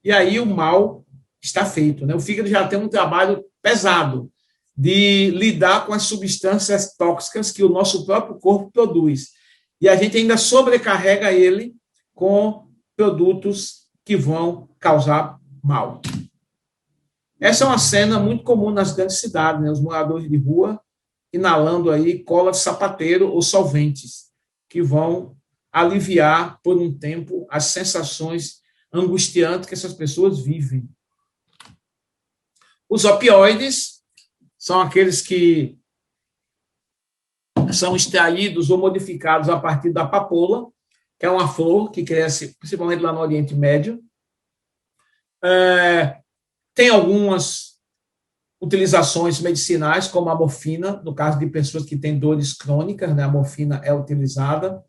E aí o mal está feito, né? O fígado já tem um trabalho pesado de lidar com as substâncias tóxicas que o nosso próprio corpo produz. E a gente ainda sobrecarrega ele com produtos que vão causar mal. Essa é uma cena muito comum nas grandes cidades, né? Os moradores de rua inalando aí cola de sapateiro ou solventes, que vão aliviar por um tempo as sensações angustiantes que essas pessoas vivem. Os opioides são aqueles que são extraídos ou modificados a partir da papoula, que é uma flor que cresce principalmente lá no Oriente Médio. Tem algumas utilizações medicinais, como a morfina, no caso de pessoas que têm dores crônicas, né, a morfina é utilizada.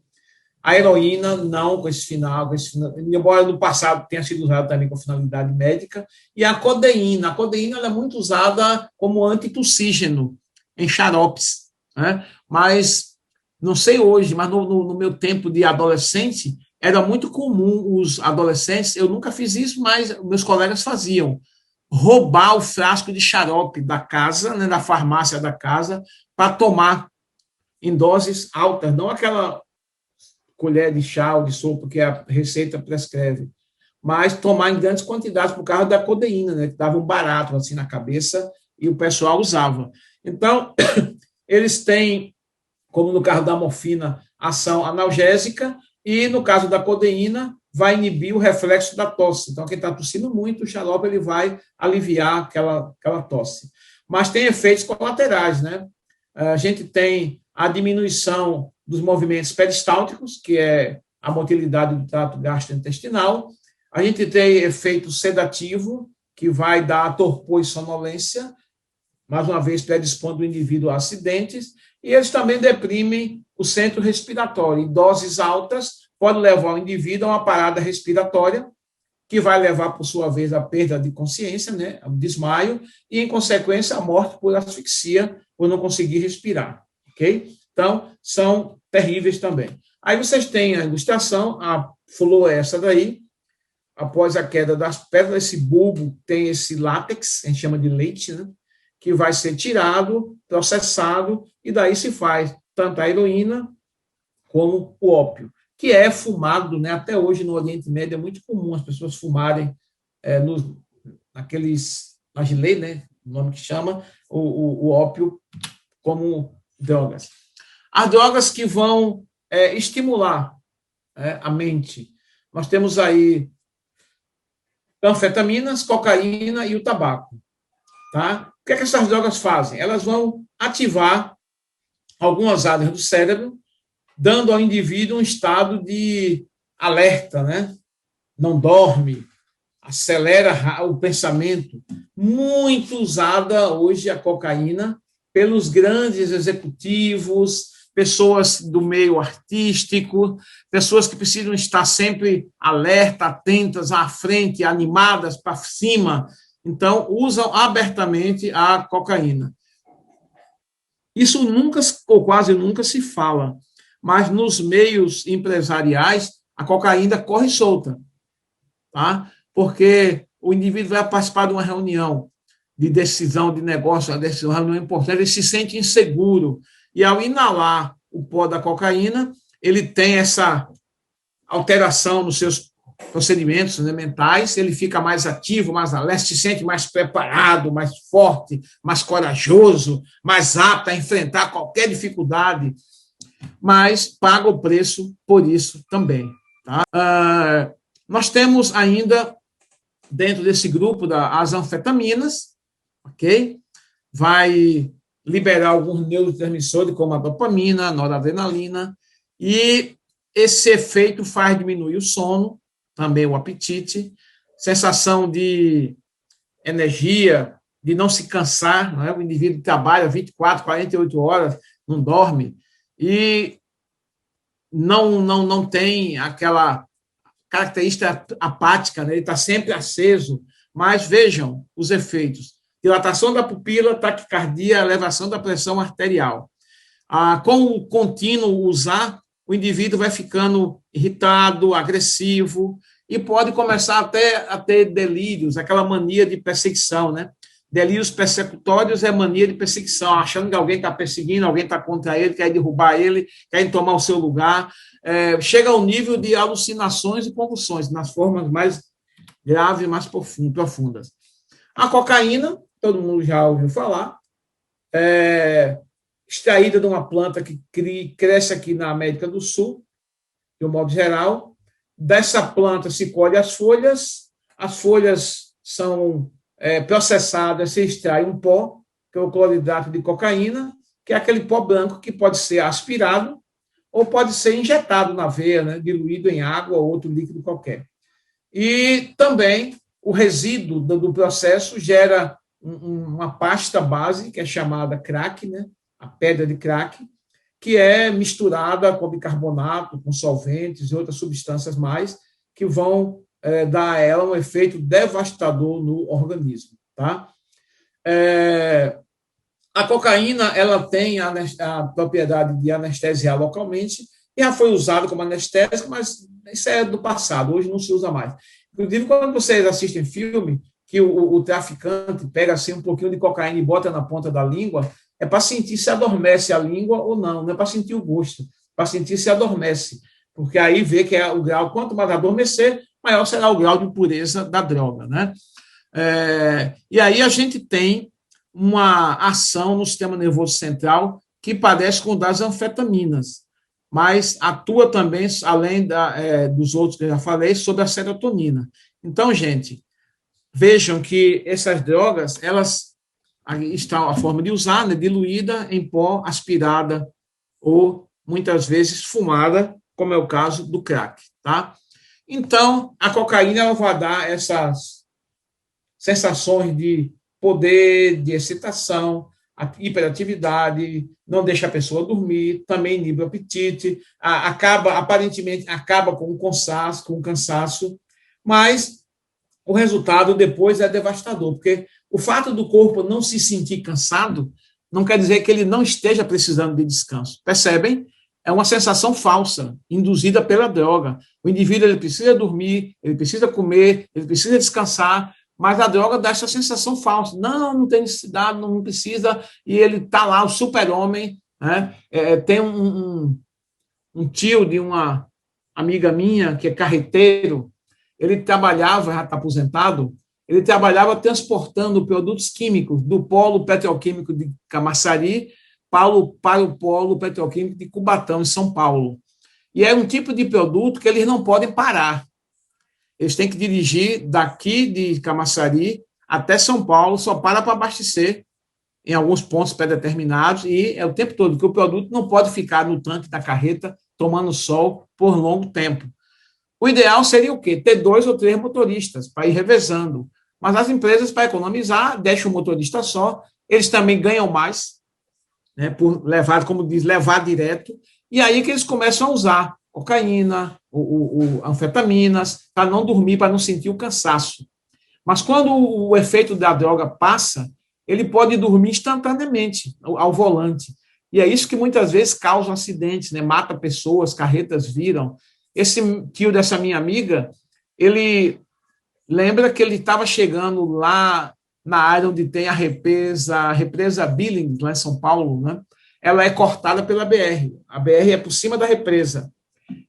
A heroína, não com esse final, embora no passado tenha sido usada também com finalidade médica. E a codeína ela é muito usada como antitussígeno em xaropes, né? Mas, não sei hoje, mas no meu tempo de adolescente, era muito comum os adolescentes, eu nunca fiz isso, mas meus colegas faziam, roubar o frasco de xarope da casa, né, da farmácia da casa, para tomar em doses altas, não aquela colher de chá ou de sopa que a receita prescreve, mas tomar em grandes quantidades por causa da codeína, né, que dava um barato assim na cabeça e o pessoal usava. Então, eles têm, como no caso da morfina, ação analgésica e no caso da codeína, vai inibir o reflexo da tosse. Então, quem está tossindo muito, o xarope ele vai aliviar aquela tosse. Mas tem efeitos colaterais, né? A gente tem a diminuição dos movimentos peristálticos, que é a motilidade do trato gastrointestinal. A gente tem efeito sedativo, que vai dar torpor e sonolência, mais uma vez predispondo o indivíduo a acidentes, e eles também deprimem o centro respiratório. Em doses altas, pode levar o indivíduo a uma parada respiratória, que vai levar, por sua vez, à perda de consciência, né, ao desmaio, e, em consequência, a morte por asfixia, por não conseguir respirar. Ok? Então, são terríveis também. Aí vocês têm a ilustração, a flor é essa daí, após a queda das pedras, esse bulbo tem esse látex, a gente chama de leite, né, que vai ser tirado, processado, e daí se faz tanto a heroína como o ópio. que é fumado, né? Até hoje no Oriente Médio é muito comum as pessoas fumarem naqueles narguilé, né? O nome que chama, o ópio como drogas. As drogas que vão estimular a mente. Nós temos aí anfetaminas, cocaína e o tabaco. Tá? O que é que essas drogas fazem? Elas vão ativar algumas áreas do cérebro, dando ao indivíduo um estado de alerta, né? Não dorme, acelera o pensamento. Muito usada hoje a cocaína pelos grandes executivos, pessoas do meio artístico, pessoas que precisam estar sempre alerta, atentas, à frente, animadas, para cima. Então, usam abertamente a cocaína. Isso nunca, ou quase nunca, se fala, mas nos meios empresariais, a cocaína corre solta, tá? Porque o indivíduo vai participar de uma reunião de decisão de negócio, uma decisão, uma reunião importante, ele se sente inseguro. E ao inalar o pó da cocaína, ele tem essa alteração nos seus procedimentos, né, mentais, ele fica mais ativo, mais alerta, se sente mais preparado, mais forte, mais corajoso, mais apto a enfrentar qualquer dificuldade, mas paga o preço por isso também. Tá? Nós temos ainda, dentro desse grupo, as anfetaminas, ok? Vai liberar alguns neurotransmissores, como a dopamina, a noradrenalina, e esse efeito faz diminuir o sono, também o apetite, sensação de energia, de não se cansar, não é? O indivíduo trabalha 24, 48 horas, não dorme, e não tem aquela característica apática, né? Ele está sempre aceso, mas vejam os efeitos: dilatação da pupila, taquicardia, elevação da pressão arterial. Com o contínuo usar, o indivíduo vai ficando irritado, agressivo, e pode começar até a ter delírios, aquela mania de perseguição, né? Delírios persecutórios é mania de perseguição, achando que alguém está perseguindo, alguém está contra ele, quer derrubar ele, quer tomar o seu lugar. Chega ao nível de alucinações e convulsões, nas formas mais graves e mais profundas. A cocaína, todo mundo já ouviu falar, extraída de uma planta que cresce aqui na América do Sul, de um modo geral. Dessa planta se colhe as folhas são processadas, se extrai um pó, que é o cloridrato de cocaína, que é aquele pó branco que pode ser aspirado ou pode ser injetado na veia, né, diluído em água ou outro líquido qualquer. E também o resíduo do processo gera uma pasta base, que é chamada crack, né, a pedra de crack, que é misturada com bicarbonato, com solventes e outras substâncias mais, que vão dar a ela um efeito devastador no organismo. Tá? A cocaína ela tem a propriedade de anestesiar localmente, e já foi usada como anestésico, mas isso é do passado, hoje não se usa mais. Inclusive, quando vocês assistem filme, que o traficante pega assim um pouquinho de cocaína e bota na ponta da língua, é para sentir se adormece a língua ou não é para sentir o gosto, para sentir se adormece, porque aí vê que é o grau, quanto mais adormecer, maior será o grau de impureza da droga, né? E aí a gente tem uma ação no sistema nervoso central que parece com das anfetaminas, mas atua também, além dos outros que eu já falei, sobre a serotonina. Então, gente, vejam que essas drogas, elas está a forma de usar, né, diluída em pó, aspirada ou, muitas vezes, fumada, como é o caso do crack. Tá? Então, a cocaína ela vai dar essas sensações de poder, de excitação, hiperatividade, não deixa a pessoa dormir, também inibe o apetite, aparentemente acaba com o cansaço, mas o resultado depois é devastador, porque o fato do corpo não se sentir cansado não quer dizer que ele não esteja precisando de descanso. Percebem? É uma sensação falsa, induzida pela droga. O indivíduo ele precisa dormir, ele precisa comer, ele precisa descansar, mas a droga dá essa sensação falsa. Não tem necessidade, não precisa, e ele está lá, o super-homem, né? Tem um tio de uma amiga minha, que é carreteiro, ele trabalhava, já está aposentado, ele trabalhava transportando produtos químicos do polo petroquímico de Camaçari para o polo petroquímico de Cubatão, em São Paulo. E é um tipo de produto que eles não podem parar. Eles têm que dirigir daqui de Camaçari até São Paulo, só para abastecer em alguns pontos pré-determinados, e é o tempo todo, que o produto não pode ficar no tanque da carreta tomando sol por longo tempo. O ideal seria o quê? Ter 2 ou 3 motoristas para ir revezando. Mas as empresas, para economizar, deixam o motorista só, eles também ganham mais, né, por levar, como diz, levar direto, e aí que eles começam a usar cocaína, anfetaminas, para não dormir, para não sentir o cansaço. Mas quando o efeito da droga passa, ele pode dormir instantaneamente ao volante. E é isso que muitas vezes causa acidentes, né? Mata pessoas, carretas viram. Esse tio dessa minha amiga, ele lembra que ele estava chegando lá na área onde tem a represa Billings, lá em São Paulo, né? Ela é cortada pela BR. A BR é por cima da represa.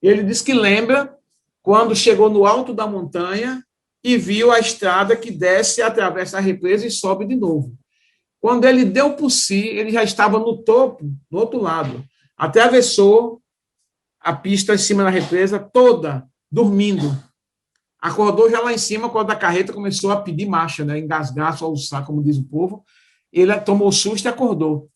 Ele diz que lembra quando chegou no alto da montanha e viu a estrada que desce, atravessa a represa e sobe de novo. Quando ele deu por si, ele já estava no topo, do outro lado. Atravessou a pista em cima da represa toda, dormindo. Acordou já lá em cima, quando a carreta começou a pedir marcha, né? Engasgar, soluçar, como diz o povo. Ele tomou susto e acordou.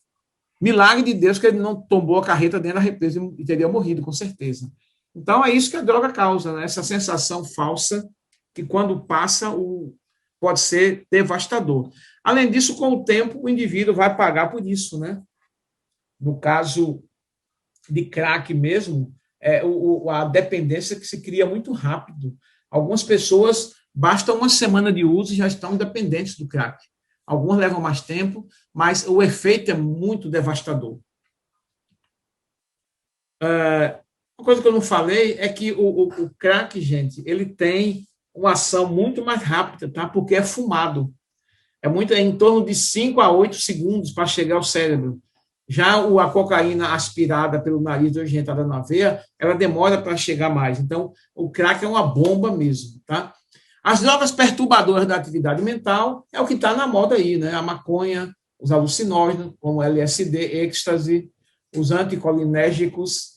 Milagre de Deus que ele não tombou a carreta dentro da represa e teria morrido, com certeza. Então, é isso que a droga causa, né? Essa sensação falsa que, quando passa, pode ser devastador. Além disso, com o tempo, o indivíduo vai pagar por isso, né? No caso de crack mesmo, a dependência que se cria muito rápido. Algumas pessoas, basta uma semana de uso e já estão dependentes do crack. Algumas levam mais tempo, mas o efeito é muito devastador. Uma coisa que eu não falei é que o crack, gente, ele tem uma ação muito mais rápida, tá? Porque é fumado. É em torno de 5 a 8 segundos para chegar ao cérebro. Já a cocaína aspirada pelo nariz ou injetada na veia, ela demora para chegar mais. Então, o crack é uma bomba mesmo, tá? As drogas perturbadoras da atividade mental é o que está na moda aí, né? A maconha, os alucinógenos, como LSD, êxtase, os anticolinérgicos,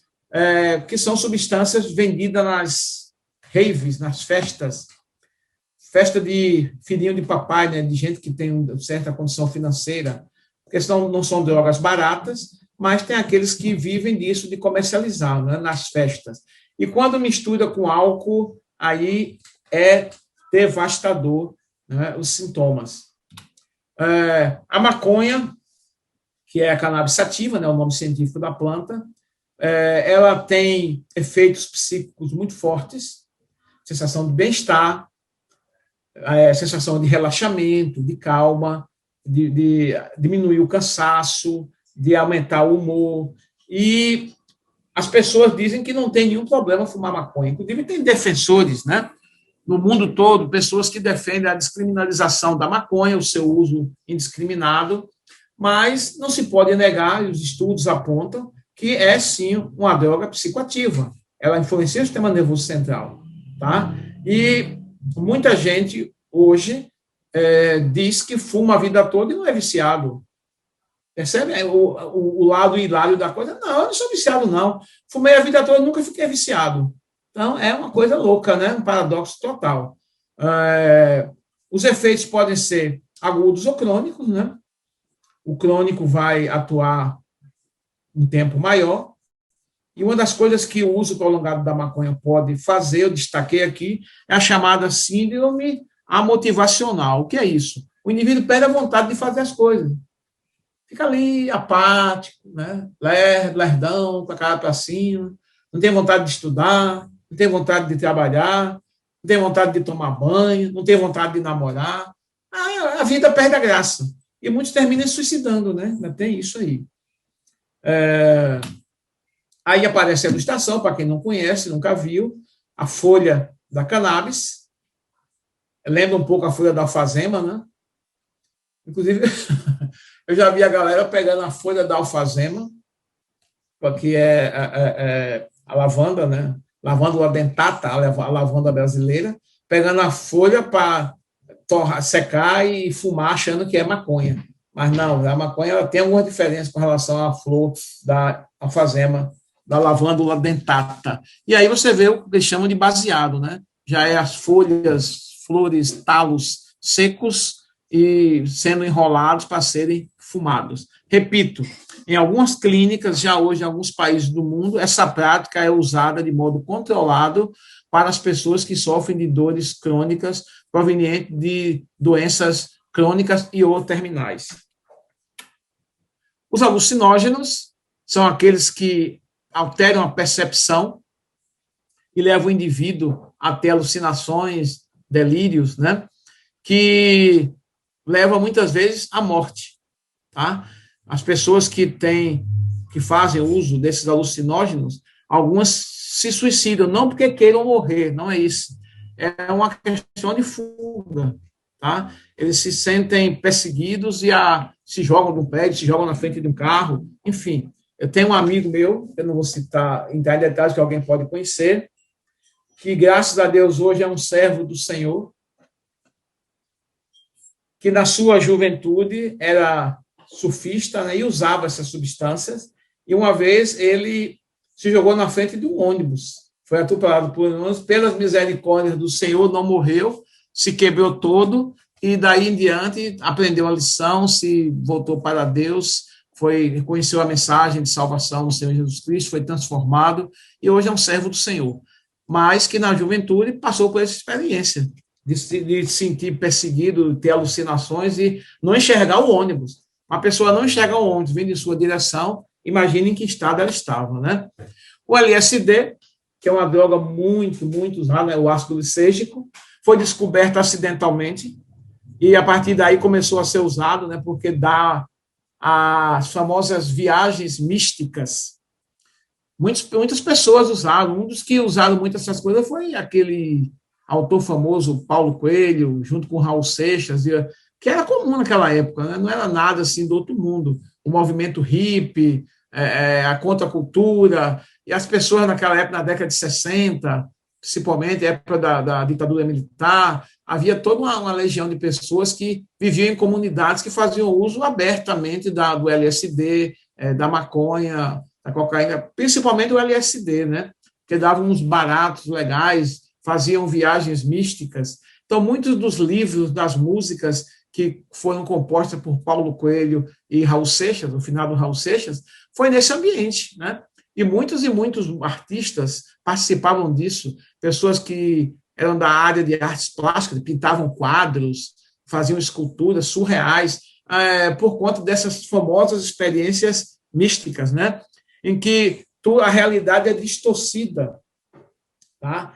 que são substâncias vendidas nas raves, nas festas, festa de filhinho de papai, né? De gente que tem certa condição financeira, porque não são drogas baratas, mas tem aqueles que vivem disso, de comercializar, né? Nas festas. E quando mistura com álcool, aí é devastador, né, os sintomas. A maconha, que é a cannabis sativa, né, o nome científico da planta, ela tem efeitos psíquicos muito fortes, sensação de bem-estar, sensação de relaxamento, de calma, de diminuir o cansaço, de aumentar o humor. E as pessoas dizem que não tem nenhum problema fumar maconha. Inclusive, tem defensores, né, no mundo todo, pessoas que defendem a descriminalização da maconha, o seu uso indiscriminado, mas não se pode negar, e os estudos apontam, que é, sim, uma droga psicoativa. Ela influencia o sistema nervoso central, tá? E muita gente, hoje, diz que fuma a vida toda e não é viciado. Percebe o lado hilário da coisa? Não, eu não sou viciado, não. Fumei a vida toda e nunca fiquei viciado. Então, é uma coisa louca, né? Um paradoxo total. Os efeitos podem ser agudos ou crônicos, né? O crônico vai atuar um tempo maior. E uma das coisas que o uso prolongado da maconha pode fazer, eu destaquei aqui, é a chamada síndrome amotivacional. O que é isso? O indivíduo perde a vontade de fazer as coisas. Fica ali apático, né? Lerdão, com a cara para cima, não tem vontade de estudar, não tem vontade de trabalhar, não tem vontade de tomar banho, não tem vontade de namorar. A vida perde a graça. E muitos terminam se suicidando, né? Ainda tem isso aí. Aí aparece a ilustração, para quem não conhece, nunca viu, a folha da cannabis. Lembra um pouco a folha da alfazema, né? Inclusive, eu já vi a galera pegando a folha da alfazema, que é a lavanda, né? lavândula dentata, a lavanda brasileira, pegando a folha para secar e fumar, achando que é maconha. Mas não, a maconha ela tem alguma diferença com relação à flor da alfazema, da lavândula dentata. E aí você vê o que eles chamam de baseado, né? Já é as folhas, flores, talos secos e sendo enrolados para serem fumados. Repito, em algumas clínicas, já hoje em alguns países do mundo, essa prática é usada de modo controlado para as pessoas que sofrem de dores crônicas provenientes de doenças crônicas e ou terminais. Os alucinógenos são aqueles que alteram a percepção e levam o indivíduo a ter alucinações, delírios, né? Que levam muitas vezes à morte, tá? As pessoas que fazem uso desses alucinógenos, algumas se suicidam, não porque queiram morrer, não é isso. É uma questão de fuga, tá? Eles se sentem perseguidos e se jogam de um prédio, se jogam na frente de um carro, enfim. Eu tenho um amigo meu, eu não vou entrar em detalhes que alguém pode conhecer, que graças a Deus hoje é um servo do Senhor, que na sua juventude era surfista, né, e usava essas substâncias, e uma vez ele se jogou na frente de um ônibus, foi atropelado por um ônibus, pelas misericórdias do Senhor, não morreu, se quebrou todo, e daí em diante aprendeu a lição, se voltou para Deus, conheceu a mensagem de salvação do Senhor Jesus Cristo, foi transformado, e hoje é um servo do Senhor, mas que na juventude passou por essa experiência, de se sentir perseguido, ter alucinações e não enxergar o ônibus. Uma pessoa não enxerga o ônibus vindo em sua direção, imagine em que estado ela estava, né? O LSD, que é uma droga muito, muito usada, né, o ácido lisérgico, foi descoberto acidentalmente e a partir daí começou a ser usado, né, porque dá as famosas viagens místicas. Muitas pessoas usaram, um dos que usaram muito essas coisas foi aquele autor famoso, Paulo Coelho, junto com Raul Seixas, que era comum naquela época, né? Não era nada assim do outro mundo. O movimento hippie, a contracultura, e as pessoas naquela época, na década de 60, principalmente, época da ditadura militar, havia toda uma legião de pessoas que viviam em comunidades que faziam uso abertamente do LSD, da maconha, da cocaína, principalmente o LSD, né? Que davam uns baratos legais, faziam viagens místicas. Então, muitos dos livros, das músicas que foram compostas por Paulo Coelho e Raul Seixas, no final do Raul Seixas, foi nesse ambiente, né? E muitos artistas participavam disso, pessoas que eram da área de artes plásticas, pintavam quadros, faziam esculturas surreais, por conta dessas famosas experiências místicas, né? Em que a realidade é distorcida, tá?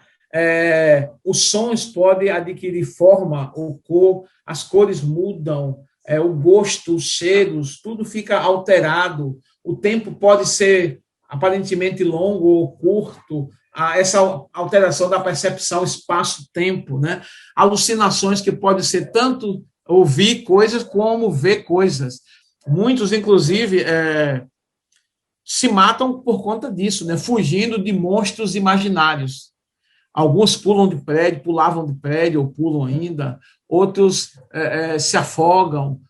Os sons podem adquirir forma ou cor, as cores mudam, o gosto, os cheiros, tudo fica alterado, o tempo pode ser aparentemente longo ou curto, essa alteração da percepção espaço-tempo, né? Alucinações que podem ser tanto ouvir coisas como ver coisas. Muitos, inclusive, se matam por conta disso, né? Fugindo de monstros imaginários. Alguns pulavam de prédio, ou pulam ainda, outros se afogam,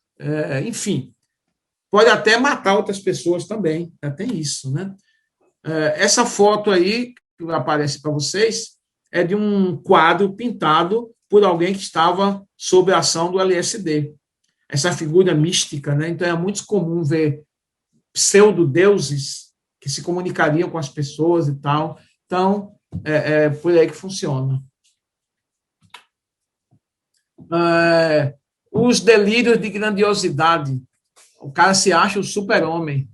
enfim. Pode até matar outras pessoas também, tem isso, né? Essa foto aí, que aparece para vocês, é de um quadro pintado por alguém que estava sob a ação do LSD. Essa figura mística, né? Então é muito comum ver pseudo-deuses que se comunicariam com as pessoas e tal. Então, é por aí que funciona. Os delírios de grandiosidade. O cara se acha o super-homem,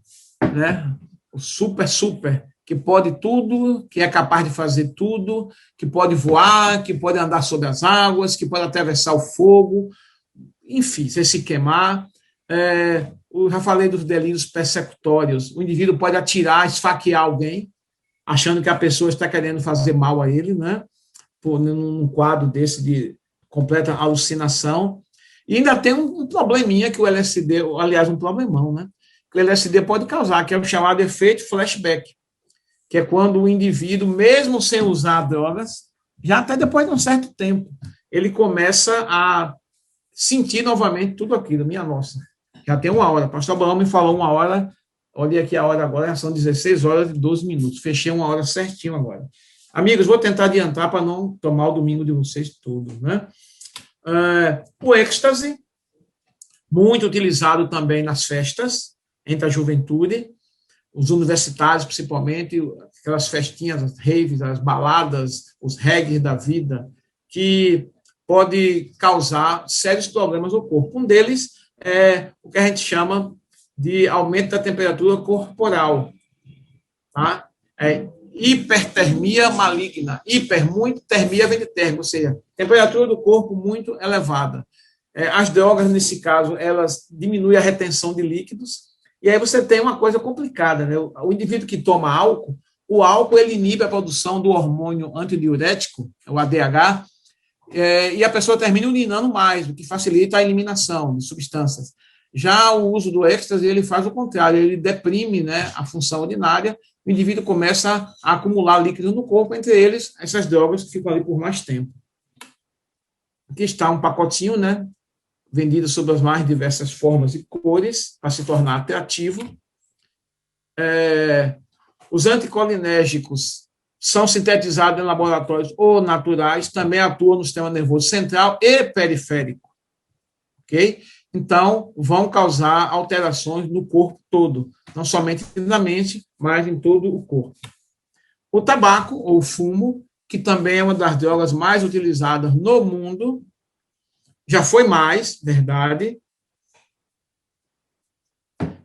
né? O super, que pode tudo, que é capaz de fazer tudo, que pode voar, que pode andar sobre as águas, que pode atravessar o fogo, enfim, sem se queimar. Eu já falei dos delírios persecutórios. O indivíduo pode atirar, esfaquear alguém, achando que a pessoa está querendo fazer mal a ele, né? Num quadro desse de completa alucinação. E ainda tem um probleminha que o LSD, aliás, um problemão, né? Que o LSD pode causar, que é o chamado efeito flashback, que é quando o indivíduo, mesmo sem usar drogas, já até depois de um certo tempo, ele começa a sentir novamente tudo aquilo. Minha nossa, já tem 1 hora. O pastor Abraão me falou 1 hora, olhei aqui a hora agora, já são 16 horas e 12 minutos. Fechei 1 hora certinho agora. Amigos, vou tentar adiantar para não tomar o domingo de vocês todo, né? O êxtase, muito utilizado também nas festas, entre a juventude, os universitários principalmente, aquelas festinhas, as raves, as baladas, os reggae da vida, que pode causar sérios problemas ao corpo. Um deles é o que a gente chama de aumento da temperatura corporal, tá? Hipertermia maligna. Hiper, muito, termia vem de termo, ou seja, temperatura do corpo muito elevada. As drogas, nesse caso, elas diminuem a retenção de líquidos, e aí você tem uma coisa complicada, né? O indivíduo que toma álcool, o álcool ele inibe a produção do hormônio antidiurético, o ADH, e a pessoa termina urinando mais, o que facilita a eliminação de substâncias. Já o uso do êxtase, ele faz o contrário, ele deprime, né, a função urinária, o indivíduo começa a acumular líquido no corpo, entre eles, essas drogas que ficam ali por mais tempo. Aqui está um pacotinho, né, vendido sob as mais diversas formas e cores, para se tornar atrativo. Os anticolinérgicos são sintetizados em laboratórios ou naturais, também atuam no sistema nervoso central e periférico. Ok? Então, vão causar alterações no corpo todo, não somente na mente, mas em todo o corpo. O tabaco, ou fumo, que também é uma das drogas mais utilizadas no mundo, já foi mais, verdade,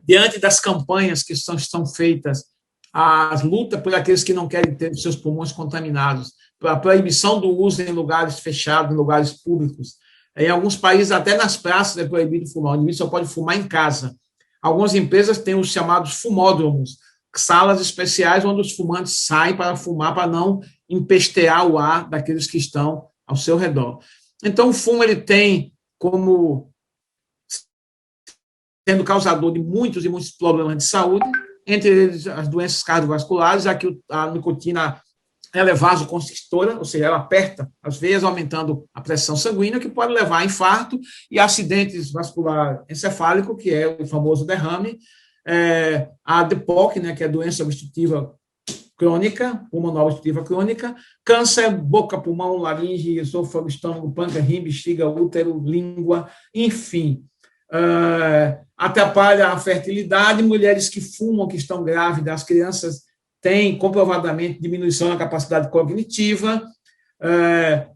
diante das campanhas que estão feitas, as lutas por aqueles que não querem ter seus pulmões contaminados, a proibição do uso em lugares fechados, em lugares públicos. Em alguns países, até nas praças é proibido fumar, o indivíduo só pode fumar em casa. Algumas empresas têm os chamados fumódromos, salas especiais onde os fumantes saem para fumar, para não empestear o ar daqueles que estão ao seu redor. Então, o fumo ele tem como sendo causador de muitos e muitos problemas de saúde, entre eles as doenças cardiovasculares, já que a nicotina ela é vasoconstritora, ou seja, ela aperta as veias, aumentando a pressão sanguínea, que pode levar a infarto e acidentes vascular encefálico, que é o famoso derrame, a DPOC, né, que é a doença obstrutiva crônica, pulmonar obstrutiva crônica, câncer, boca, pulmão, laringe, esôfago, estômago, pâncreas, rim, bexiga, útero, língua, enfim. Atrapalha a fertilidade, mulheres que fumam, que estão grávidas, as crianças têm comprovadamente diminuição na capacidade cognitiva,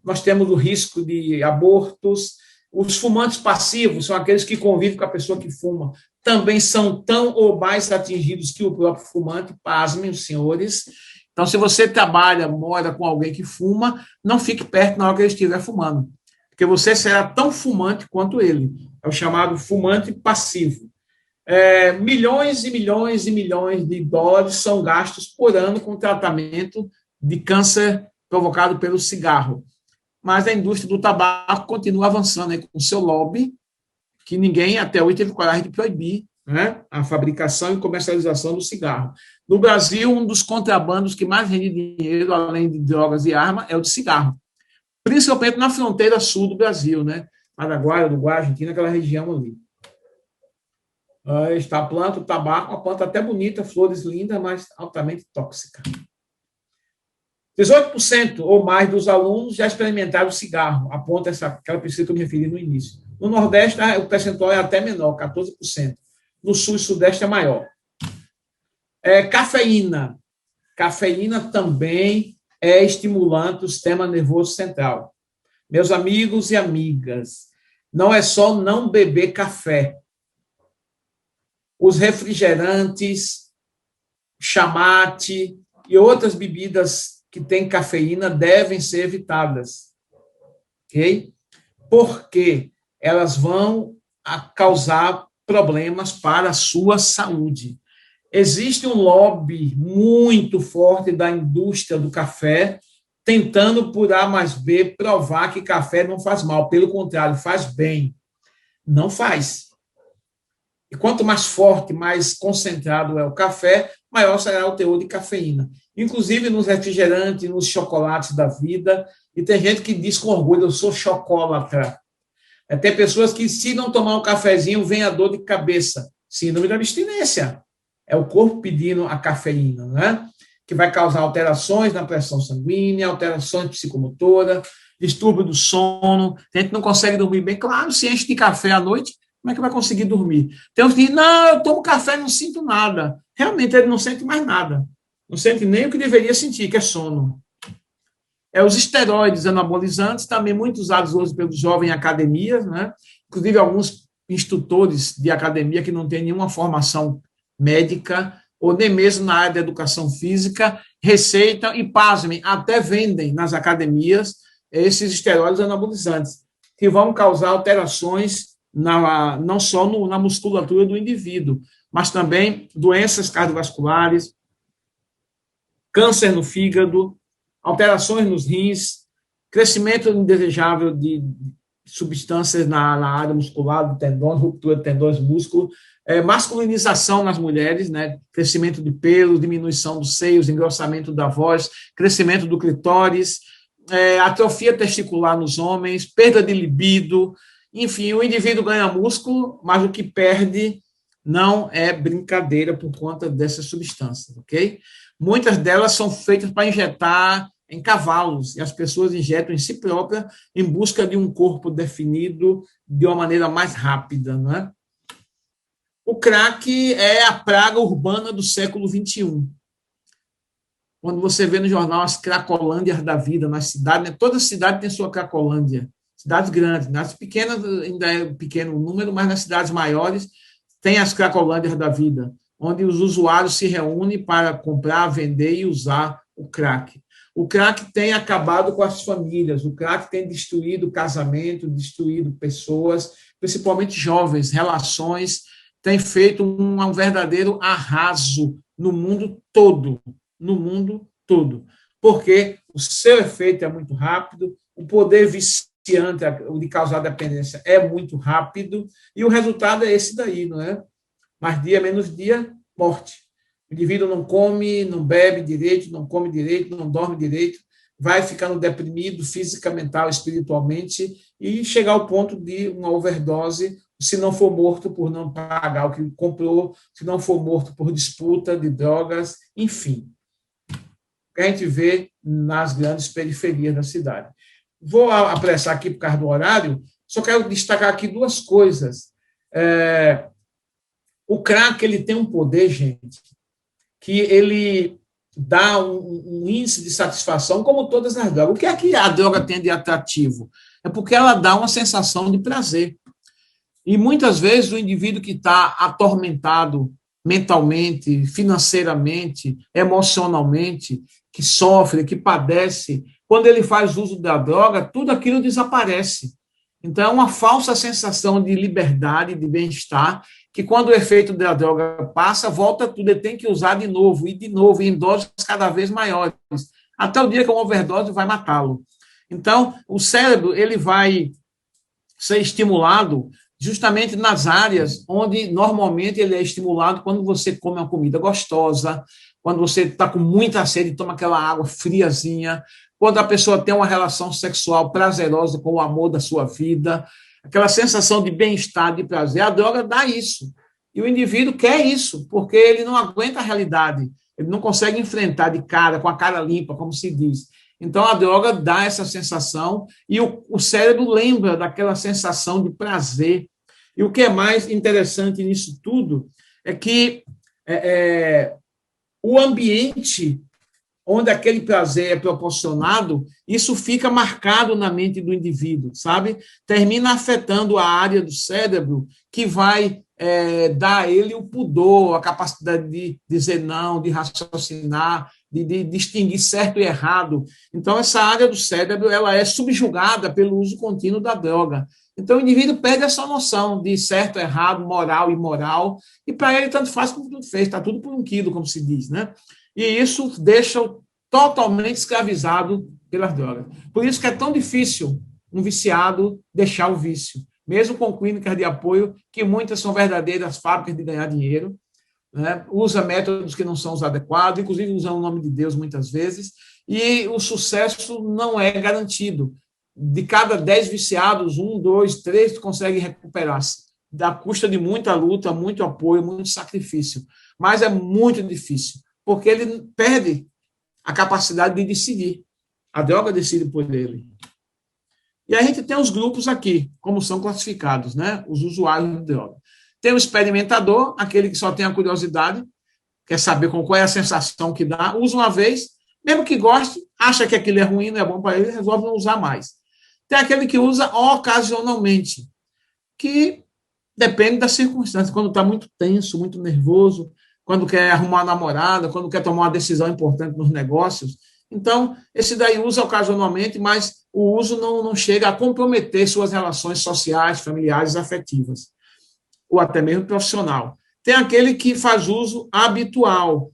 nós temos o risco de abortos, os fumantes passivos são aqueles que convivem com a pessoa que fuma, também são tão ou mais atingidos que o próprio fumante, pasmem os senhores. Então, se você trabalha, mora com alguém que fuma, não fique perto na hora que ele estiver fumando, porque você será tão fumante quanto ele. É o chamado fumante passivo. Milhões e milhões e milhões de dólares são gastos por ano com tratamento de câncer provocado pelo cigarro. Mas a indústria do tabaco continua avançando aí com o seu lobby, que ninguém até hoje teve coragem de proibir, né, a fabricação e comercialização do cigarro. No Brasil, um dos contrabandos que mais rende dinheiro, além de drogas e armas, é o de cigarro. Principalmente na fronteira sul do Brasil, né? Paraguai, Uruguai, Argentina, aquela região ali. Está a planta, o tabaco, uma planta até bonita, flores lindas, mas altamente tóxica. 18% ou mais dos alunos já experimentaram o cigarro, aponta aquela pesquisa que eu me referi no início. No Nordeste, o percentual é até menor, 14%. No Sul e Sudeste é maior. Cafeína. Cafeína também é estimulante do sistema nervoso central. Meus amigos e amigas, não é só não beber café. Os refrigerantes, chamate e outras bebidas que têm cafeína devem ser evitadas. Ok? Porque elas vão causar problemas para a sua saúde. Existe um lobby muito forte da indústria do café tentando, por A mais B, provar que café não faz mal. Pelo contrário, faz bem. Não faz. E quanto mais forte, mais concentrado é o café, maior será o teor de cafeína. Inclusive nos refrigerantes, nos chocolates da vida. E tem gente que diz com orgulho, eu sou chocolatra. Tem pessoas que, se não tomar um cafezinho, vem a dor de cabeça. Síndrome da abstinência. É o corpo pedindo a cafeína, né? Que vai causar alterações na pressão sanguínea, alterações psicomotoras, distúrbio do sono. Tem gente que não consegue dormir bem. Claro, se enche de café à noite, como é que vai conseguir dormir? Tem uns que dizem, não, eu tomo café e não sinto nada. Realmente, ele não sente mais nada. Não sente nem o que deveria sentir, que é sono. Os esteroides anabolizantes, também muito usados hoje pelos jovens em academias, né? Inclusive alguns instrutores de academia que não têm nenhuma formação médica, ou nem mesmo na área da educação física, receitam e, pasmem, até vendem nas academias esses esteroides anabolizantes, que vão causar alterações não só na musculatura do indivíduo, mas também doenças cardiovasculares, câncer no fígado, alterações nos rins, crescimento indesejável de substâncias na área muscular do tendão, ruptura de tendões, músculo, masculinização nas mulheres, né? Crescimento de pelos, diminuição dos seios, engrossamento da voz, crescimento do clitóris, atrofia testicular nos homens, perda de libido, enfim, o indivíduo ganha músculo, mas o que perde não é brincadeira por conta dessas substâncias, ok? Muitas delas são feitas para injetar em cavalos, e as pessoas injetam em si próprias em busca de um corpo definido de uma maneira mais rápida, não é? O crack é a praga urbana do século XXI. Quando você vê no jornal as cracolândias da vida, nas cidades, né? Toda cidade tem sua cracolândia, cidades grandes, nas pequenas ainda é pequeno o número, mas nas cidades maiores tem as cracolândias da vida, onde os usuários se reúnem para comprar, vender e usar o crack. O crack tem acabado com as famílias, o crack tem destruído casamento, destruído pessoas, principalmente jovens, relações, tem feito um verdadeiro arraso no mundo todo, porque o seu efeito é muito rápido, o poder viciante de causar dependência é muito rápido, e o resultado é esse daí, não é? Mais dia, menos dia, morte. O indivíduo não come, não bebe direito, não come direito, não dorme direito, vai ficando deprimido física, mental, espiritualmente, e chegar ao ponto de uma overdose, se não for morto por não pagar o que comprou, se não for morto por disputa de drogas, enfim. Que a gente vê nas grandes periferias da cidade. Vou apressar aqui por causa do horário, só quero destacar aqui duas coisas. O crack, ele tem um poder, gente, que ele dá um índice de satisfação como todas as drogas. O que é que a droga tem de atrativo? É porque ela dá uma sensação de prazer. E muitas vezes o indivíduo que está atormentado mentalmente, financeiramente, emocionalmente, que sofre, que padece, quando ele faz uso da droga, tudo aquilo desaparece. Então, é uma falsa sensação de liberdade, de bem-estar, que quando o efeito da droga passa, volta tudo, ele tem que usar de novo, e em doses cada vez maiores, até o dia que uma overdose vai matá-lo. Então, o cérebro ele vai ser estimulado justamente nas áreas onde normalmente ele é estimulado quando você come uma comida gostosa, quando você está com muita sede e toma aquela água friazinha, quando a pessoa tem uma relação sexual prazerosa com o amor da sua vida, aquela sensação de bem-estar, de prazer, a droga dá isso. E o indivíduo quer isso, porque ele não aguenta a realidade, ele não consegue enfrentar de cara, com a cara limpa, como se diz. Então, a droga dá essa sensação e o cérebro lembra daquela sensação de prazer. E o que é mais interessante nisso tudo é que o ambiente onde aquele prazer é proporcionado, isso fica marcado na mente do indivíduo, sabe? Termina afetando a área do cérebro que vai dar a ele o pudor, a capacidade de dizer não, de raciocinar, de distinguir certo e errado. Então, essa área do cérebro ela é subjugada pelo uso contínuo da droga. Então, o indivíduo perde essa noção de certo, errado, moral e imoral, e para ele tanto faz como tudo fez, está tudo por um quilo, como se diz, né? E isso deixa-o totalmente escravizado pelas drogas. Por isso que é tão difícil um viciado deixar o vício, mesmo com clínicas de apoio, que muitas são verdadeiras fábricas de ganhar dinheiro. né? Usa métodos que não são os adequados, inclusive usando o nome de Deus muitas vezes, e o sucesso não é garantido. De cada 10 viciados, 1, 2, 3 conseguem recuperar-se, da custa de muita luta, muito apoio, muito sacrifício. Mas é muito difícil, porque ele perde a capacidade de decidir. A droga decide por ele. E a gente tem os grupos aqui, como são classificados, né? Os usuários de droga. Tem o experimentador, aquele que só tem a curiosidade, quer saber qual é a sensação que dá, usa uma vez, mesmo que goste, acha que aquilo é ruim, não é bom para ele, resolve não usar mais. Tem aquele que usa ocasionalmente, que depende das circunstâncias, quando está muito tenso, muito nervoso, quando quer arrumar uma namorada, quando quer tomar uma decisão importante nos negócios. Então, esse daí usa ocasionalmente, mas o uso não chega a comprometer suas relações sociais, familiares, afetivas, ou até mesmo profissional. Tem aquele que faz uso habitual,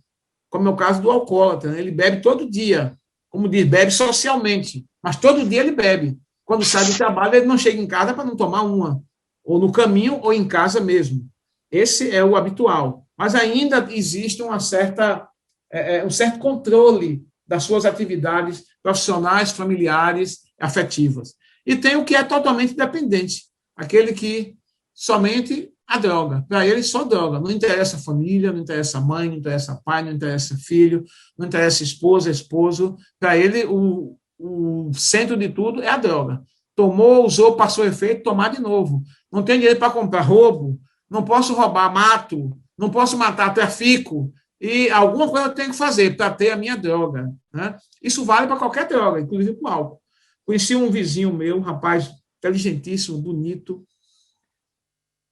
como é o caso do alcoólatra, né? Ele bebe todo dia, como diz, bebe socialmente, mas todo dia ele bebe. Quando sai do trabalho, ele não chega em casa para não tomar uma, ou no caminho, ou em casa mesmo. Esse é o habitual. Mas ainda existe um certo controle das suas atividades profissionais, familiares, afetivas. E tem o que é totalmente dependente, aquele que somente a droga. Para ele, só droga. Não interessa a família, não interessa a mãe, não interessa pai, não interessa filho, não interessa esposa, esposo. Para ele, o centro de tudo é a droga. Tomou, usou, passou efeito, tomar de novo. Não tem dinheiro para comprar, roubo. Não posso roubar, mato. Não posso matar, trafico. E alguma coisa eu tenho que fazer para ter a minha droga, né? Isso vale para qualquer droga, inclusive para o álcool. Conheci um vizinho meu, um rapaz inteligentíssimo, bonito,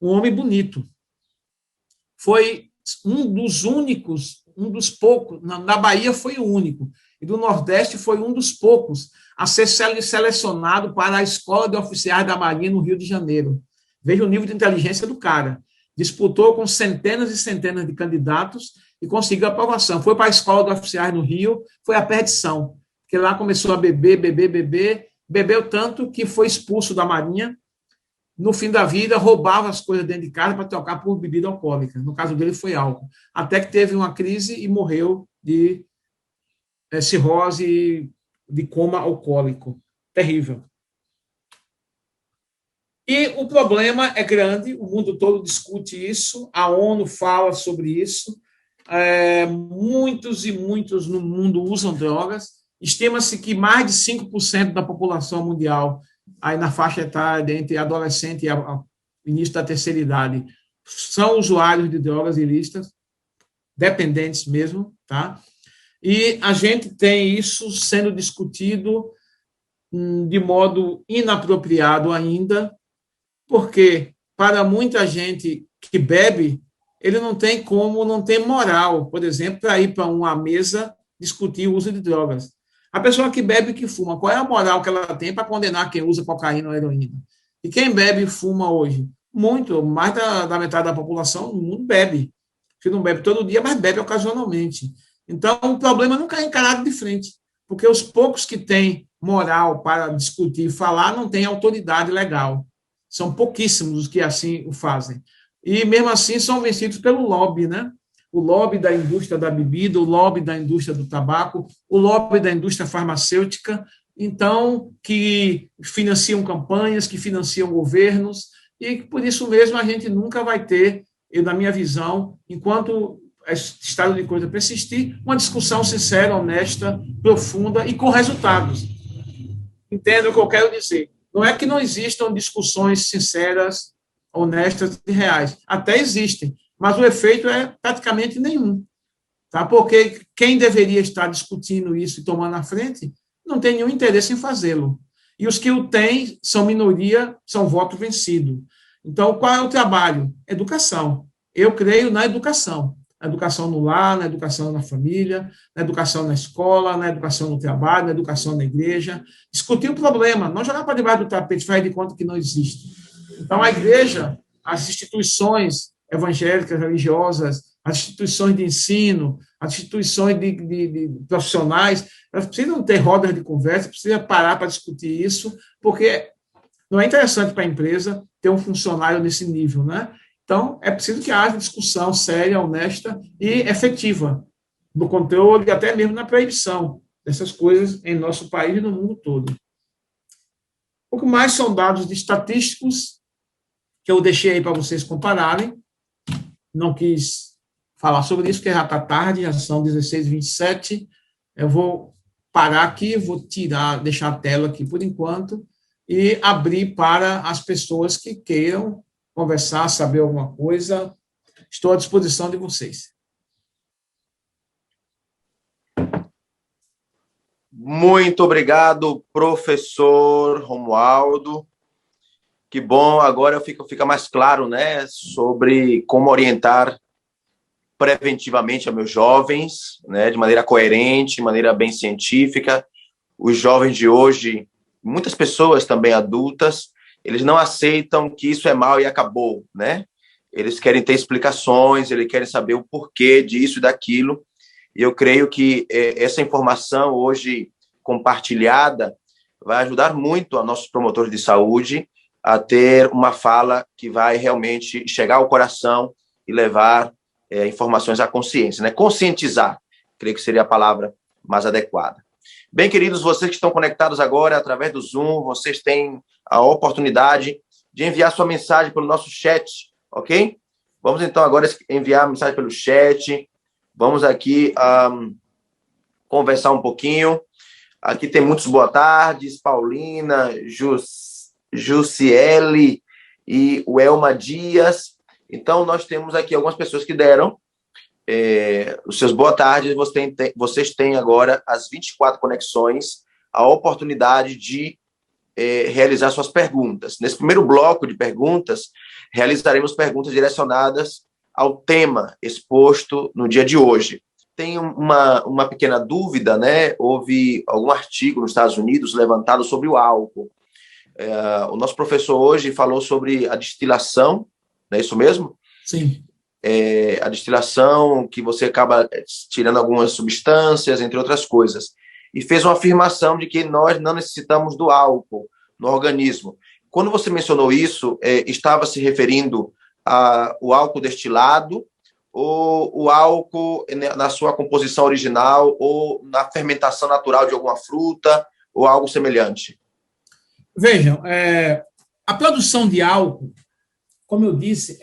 um homem bonito. Foi um dos únicos, um dos poucos, na Bahia foi o único, e do Nordeste foi um dos poucos a ser selecionado para a Escola de Oficiais da Marinha no Rio de Janeiro. Veja o nível de inteligência do cara. Disputou com centenas e centenas de candidatos e conseguiu a aprovação. Foi para a Escola de Oficiais no Rio, foi a perdição, porque lá começou a beber, bebeu tanto que foi expulso da Marinha. No fim da vida, roubava as coisas dentro de casa para trocar por bebida alcoólica. No caso dele, foi álcool. Até que teve uma crise e morreu de cirrose, de coma alcoólico. Terrível. E o problema é grande, o mundo todo discute isso, a ONU fala sobre isso, muitos e muitos no mundo usam drogas, estima-se que mais de 5% da população mundial, aí na faixa etária entre adolescente e início da terceira idade, são usuários de drogas ilícitas, dependentes mesmo, tá? E a gente tem isso sendo discutido de modo inapropriado ainda, porque para muita gente que bebe, ele não tem como, não tem moral, por exemplo, para ir para uma mesa discutir o uso de drogas. A pessoa que bebe e que fuma, qual é a moral que ela tem para condenar quem usa cocaína ou heroína? E quem bebe e fuma hoje? Muito, mais da metade da população no mundo bebe. Que não bebe todo dia, mas bebe ocasionalmente. Então, o problema nunca é encarado de frente, porque os poucos que têm moral para discutir e falar não têm autoridade legal. São pouquíssimos os que assim o fazem. E, mesmo assim, são vencidos pelo lobby, né? O lobby da indústria da bebida, o lobby da indústria do tabaco, o lobby da indústria farmacêutica, então, que financiam campanhas, que financiam governos, e por isso mesmo a gente nunca vai ter, na minha visão, enquanto esse estado de coisa persistir, uma discussão sincera, honesta, profunda e com resultados. Entendo o que eu quero dizer. Não é que não existam discussões sinceras, honestas e reais. Até existem, mas o efeito é praticamente nenhum. Tá? Porque quem deveria estar discutindo isso e tomando a frente não tem nenhum interesse em fazê-lo. E os que o têm são minoria, são voto vencido. Então, qual é o trabalho? Educação. Eu creio na educação. Na educação no lar, na educação na família, na educação na escola, na educação no trabalho, na educação na igreja. Discutir o problema, não jogar para debaixo do tapete, faz de conta que não existe. Então, a igreja, as instituições evangélicas, religiosas, as instituições de ensino, as instituições de profissionais, elas precisam ter rodas de conversa, precisam parar para discutir isso, porque não é interessante para a empresa ter um funcionário nesse nível, né? Então, é preciso que haja discussão séria, honesta e efetiva no controle e até mesmo na proibição dessas coisas em nosso país e no mundo todo. O que mais são dados estatísticos que eu deixei aí para vocês compararem. Não quis falar sobre isso, porque já está tarde, já são 16h27. Eu vou parar aqui, vou deixar a tela aqui por enquanto e abrir para as pessoas que queiram conversar, saber alguma coisa. Estou à disposição de vocês.
Muito obrigado, professor Romualdo. Que bom, agora fica mais claro, né, sobre como orientar preventivamente a meus jovens, né, de maneira coerente, de maneira bem científica. Os jovens de hoje, muitas pessoas também adultas, eles não aceitam que isso é mal e acabou, né? Eles querem ter explicações, eles querem saber o porquê disso e daquilo. E eu creio que essa informação hoje compartilhada vai ajudar muito a nossos promotores de saúde a ter uma fala que vai realmente chegar ao coração e levar informações à consciência, né? Conscientizar, creio que seria a palavra mais adequada. Bem, queridos, vocês que estão conectados agora através do Zoom, vocês têm a oportunidade de enviar sua mensagem pelo nosso chat, ok? Vamos então agora enviar a mensagem pelo chat. Vamos aqui conversar um pouquinho. Aqui tem muitos boa tardes, Paulina, Jussiele e o Elma Dias. Então, nós temos aqui algumas pessoas que deram os seus boa tardes. Vocês têm agora, às 24 conexões, a oportunidade de realizar suas perguntas. Nesse primeiro bloco de perguntas, realizaremos perguntas direcionadas ao tema exposto no dia de hoje. Tem uma pequena dúvida, né? Houve algum artigo nos Estados Unidos levantado sobre o álcool. O nosso professor hoje falou sobre a destilação, não é isso mesmo?
Sim.
A destilação, que você acaba tirando algumas substâncias, entre outras coisas. E fez uma afirmação de que nós não necessitamos do álcool no organismo. Quando você mencionou isso, estava se referindo ao álcool destilado, ou o álcool na sua composição original, ou na fermentação natural de alguma fruta, ou algo semelhante?
Vejam, a produção de álcool, como eu disse,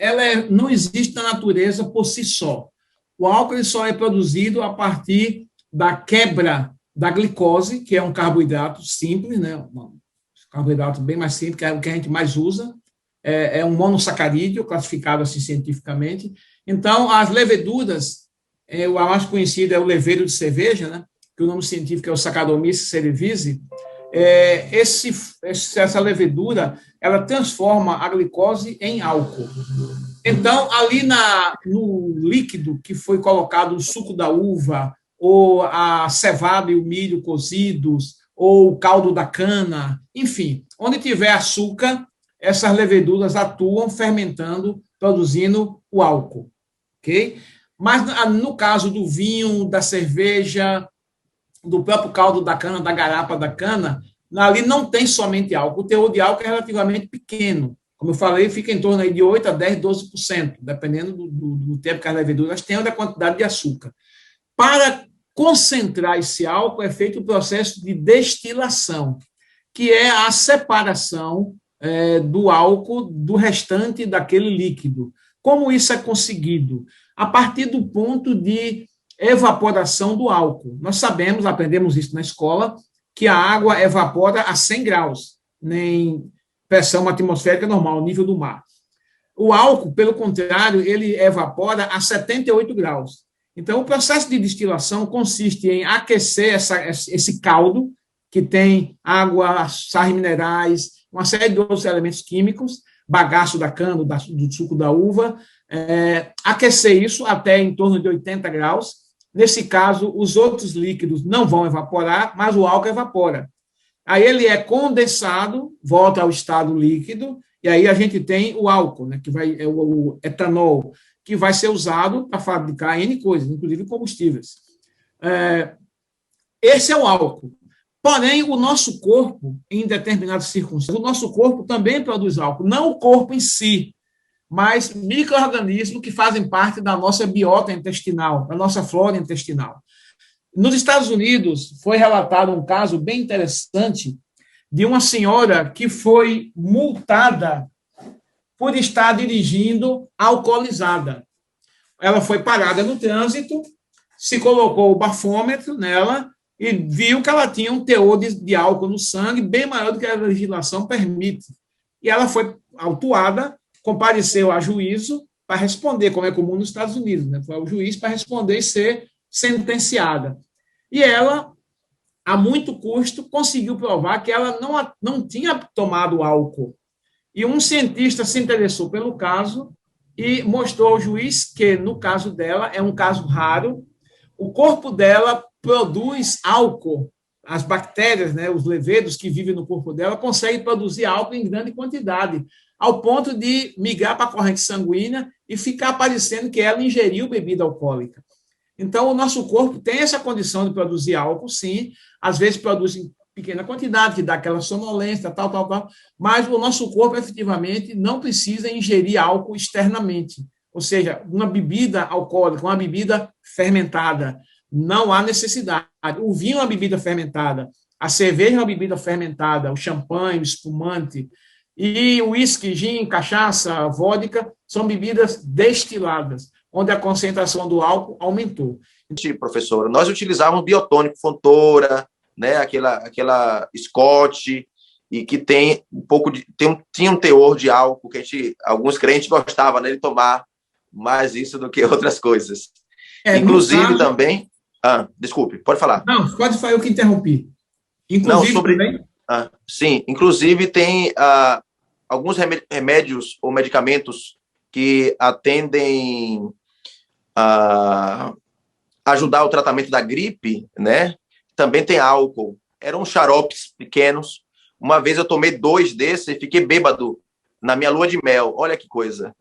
não existe na natureza por si só. O álcool ele só é produzido a partir da quebra da glicose, que é um carboidrato simples, né? Um carboidrato bem mais simples, que é o que a gente mais usa. É um monossacarídeo, classificado assim cientificamente. Então, as leveduras, o mais conhecido é o levedo de cerveja, né? Que o nome científico é o Saccharomyces cerevisiae. Essa levedura, ela transforma a glicose em álcool. Então, ali no líquido que foi colocado o suco da uva, ou a cevada e o milho cozidos, ou o caldo da cana, enfim, onde tiver açúcar, essas leveduras atuam fermentando, produzindo o álcool, ok? Mas no caso do vinho, da cerveja, do próprio caldo da cana, da garapa da cana, ali não tem somente álcool. O teor de álcool é relativamente pequeno. Como eu falei, fica em torno aí de 8 a 10, 12%, dependendo do tempo que as leveduras têm ou da quantidade de açúcar. Para concentrar esse álcool, é feito o processo de destilação, que é a separação do álcool do restante daquele líquido. Como isso é conseguido? A partir do ponto de evaporação do álcool. Nós sabemos, aprendemos isso na escola, que a água evapora a 100 graus, em pressão atmosférica normal, nível do mar. O álcool, pelo contrário, ele evapora a 78 graus. Então, o processo de destilação consiste em aquecer esse caldo, que tem água, sais minerais, uma série de outros elementos químicos, bagaço da cana, do suco da uva, aquecer isso até em torno de 80 graus. Nesse caso, os outros líquidos não vão evaporar, mas o álcool evapora. Aí ele é condensado, volta ao estado líquido, e aí a gente tem o álcool, né, que é o etanol, que vai ser usado para fabricar N coisas, inclusive combustíveis. Esse é o álcool. Porém, o nosso corpo, em determinadas circunstâncias, o nosso corpo também produz álcool, não o corpo em si, mas micro-organismos que fazem parte da nossa biota intestinal, da nossa flora intestinal. Nos Estados Unidos, foi relatado um caso bem interessante de uma senhora que foi multada por estar dirigindo alcoolizada. Ela foi parada no trânsito, se colocou o bafômetro nela e viu que ela tinha um teor de álcool no sangue bem maior do que a legislação permite. E ela foi autuada, compareceu a juízo para responder, como é comum nos Estados Unidos, né? Foi ao juiz para responder e ser sentenciada. E ela, a muito custo, conseguiu provar que ela não tinha tomado álcool. E um cientista se interessou pelo caso e mostrou ao juiz que, no caso dela, é um caso raro, o corpo dela produz álcool, as bactérias, né, os levedos que vivem no corpo dela, conseguem produzir álcool em grande quantidade, ao ponto de migrar para a corrente sanguínea e ficar parecendo que ela ingeriu bebida alcoólica. Então, o nosso corpo tem essa condição de produzir álcool, sim, às vezes produz em pequena quantidade, que dá aquela sonolência, tal, mas o nosso corpo, efetivamente, não precisa ingerir álcool externamente. Ou seja, uma bebida alcoólica, uma bebida fermentada, não há necessidade. O vinho é uma bebida fermentada, a cerveja é uma bebida fermentada, o champanhe, o espumante, e o uísque, gin, cachaça, vodka, são bebidas destiladas, onde a concentração do álcool aumentou.
Professor, nós utilizávamos biotônico, Fontoura, né, aquela Scott, e que tem um pouco tinha um teor de álcool que alguns crentes gostavam, né, de tomar mais isso do que outras coisas. Inclusive também... desculpe, pode falar.
Não, pode falar, eu que interrompi. Inclusive
não,
também...
sim, inclusive tem alguns remédios ou medicamentos que atendem a ajudar o tratamento da gripe, né? Também tem álcool. Eram xaropes pequenos. Uma vez eu tomei 2 desses e fiquei bêbado na minha lua de mel. Olha que coisa.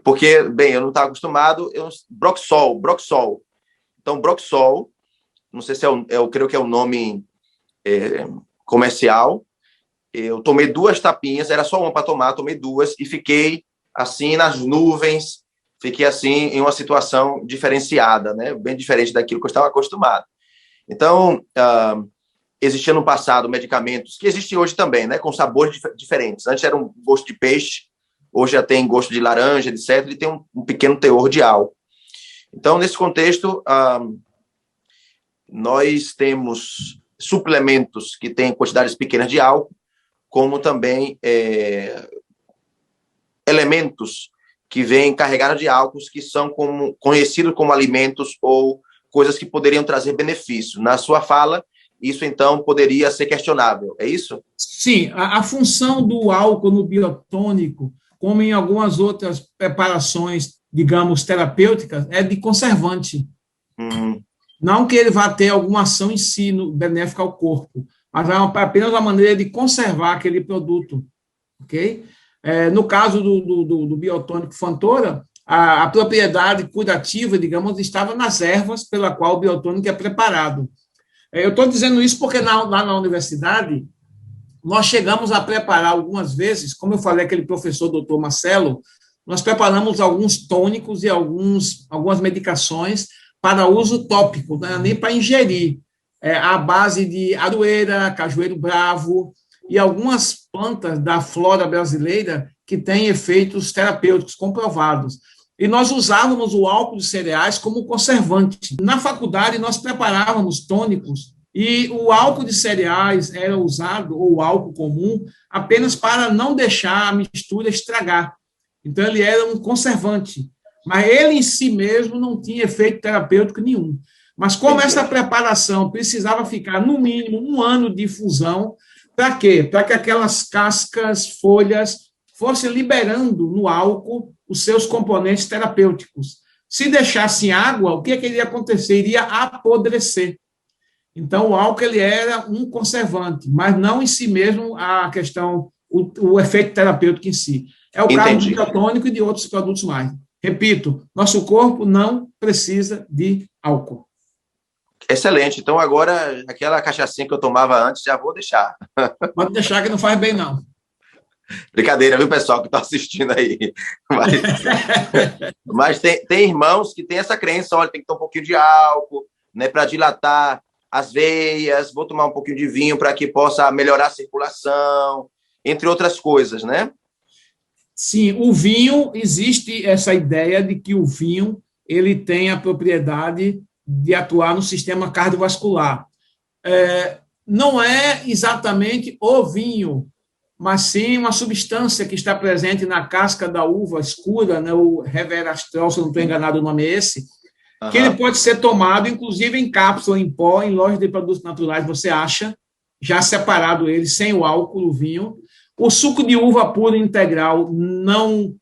Porque, bem, eu não estava acostumado. Broxol. Então, Broxol, não sei se eu creio que é o nome comercial. Eu tomei 2 tapinhas, era só uma para tomar, tomei 2 e fiquei assim nas nuvens, fiquei assim em uma situação diferenciada, né? Bem diferente daquilo que eu estava acostumado. Então, existia no passado medicamentos, que existem hoje também, né? Com sabores diferentes. Antes era um gosto de peixe, hoje já tem gosto de laranja, etc., e tem um pequeno teor de álcool. Então, nesse contexto, nós temos suplementos que têm quantidades pequenas de álcool, como também elementos que vêm carregados de álcools, que são conhecidos como alimentos ou coisas que poderiam trazer benefício. Na sua fala, isso, então, poderia ser questionável, é isso?
Sim, a função do álcool no biotônico, como em algumas outras preparações, digamos, terapêuticas, é de conservante. Não que ele vá ter alguma ação em si benéfica ao corpo, mas é apenas uma maneira de conservar aquele produto, ok? No caso do biotônico Fontoura, a propriedade curativa, digamos, estava nas ervas pela qual o biotônico é preparado. Eu estou dizendo isso porque lá na universidade nós chegamos a preparar algumas vezes, como eu falei, aquele professor doutor Marcelo, nós preparamos alguns tônicos e algumas medicações para uso tópico, não é nem para ingerir, à base de aroeira, cajueiro bravo e algumas plantas da flora brasileira que têm efeitos terapêuticos comprovados. E nós usávamos o álcool de cereais como conservante. Na faculdade, nós preparávamos tônicos e o álcool de cereais era usado, ou o álcool comum, apenas para não deixar a mistura estragar. Então, ele era um conservante. Mas ele em si mesmo não tinha efeito terapêutico nenhum. Mas como essa preparação precisava ficar, no mínimo, 1 ano de infusão, para quê? Para que aquelas cascas, folhas, fossem liberando no álcool os seus componentes terapêuticos. Se deixasse água, o que iria acontecer? Iria apodrecer. Então, o álcool ele era um conservante, mas não em si mesmo a questão, o efeito terapêutico em si. É o caso do biotônico e de outros produtos mais. Repito, nosso corpo não precisa de álcool.
Excelente. Então, agora, aquela cachaçinha que eu tomava antes, já vou deixar.
Pode deixar que não faz bem, não.
Brincadeira, viu, pessoal, que está assistindo aí. Mas, mas tem irmãos que têm essa crença, olha, tem que ter um pouquinho de álcool, né, para dilatar as veias, vou tomar um pouquinho de vinho para que possa melhorar a circulação, entre outras coisas, né?
Sim, o vinho, existe essa ideia de que o vinho ele tem a propriedade de atuar no sistema cardiovascular. Não é exatamente o vinho, mas sim uma substância que está presente na casca da uva escura, né, o Resveratrol, se eu não estou enganado, o nome é esse, que ele pode ser tomado, inclusive em cápsula, em pó, em lojas de produtos naturais, você acha, já separado ele, sem o álcool, o vinho. O suco de uva puro integral, não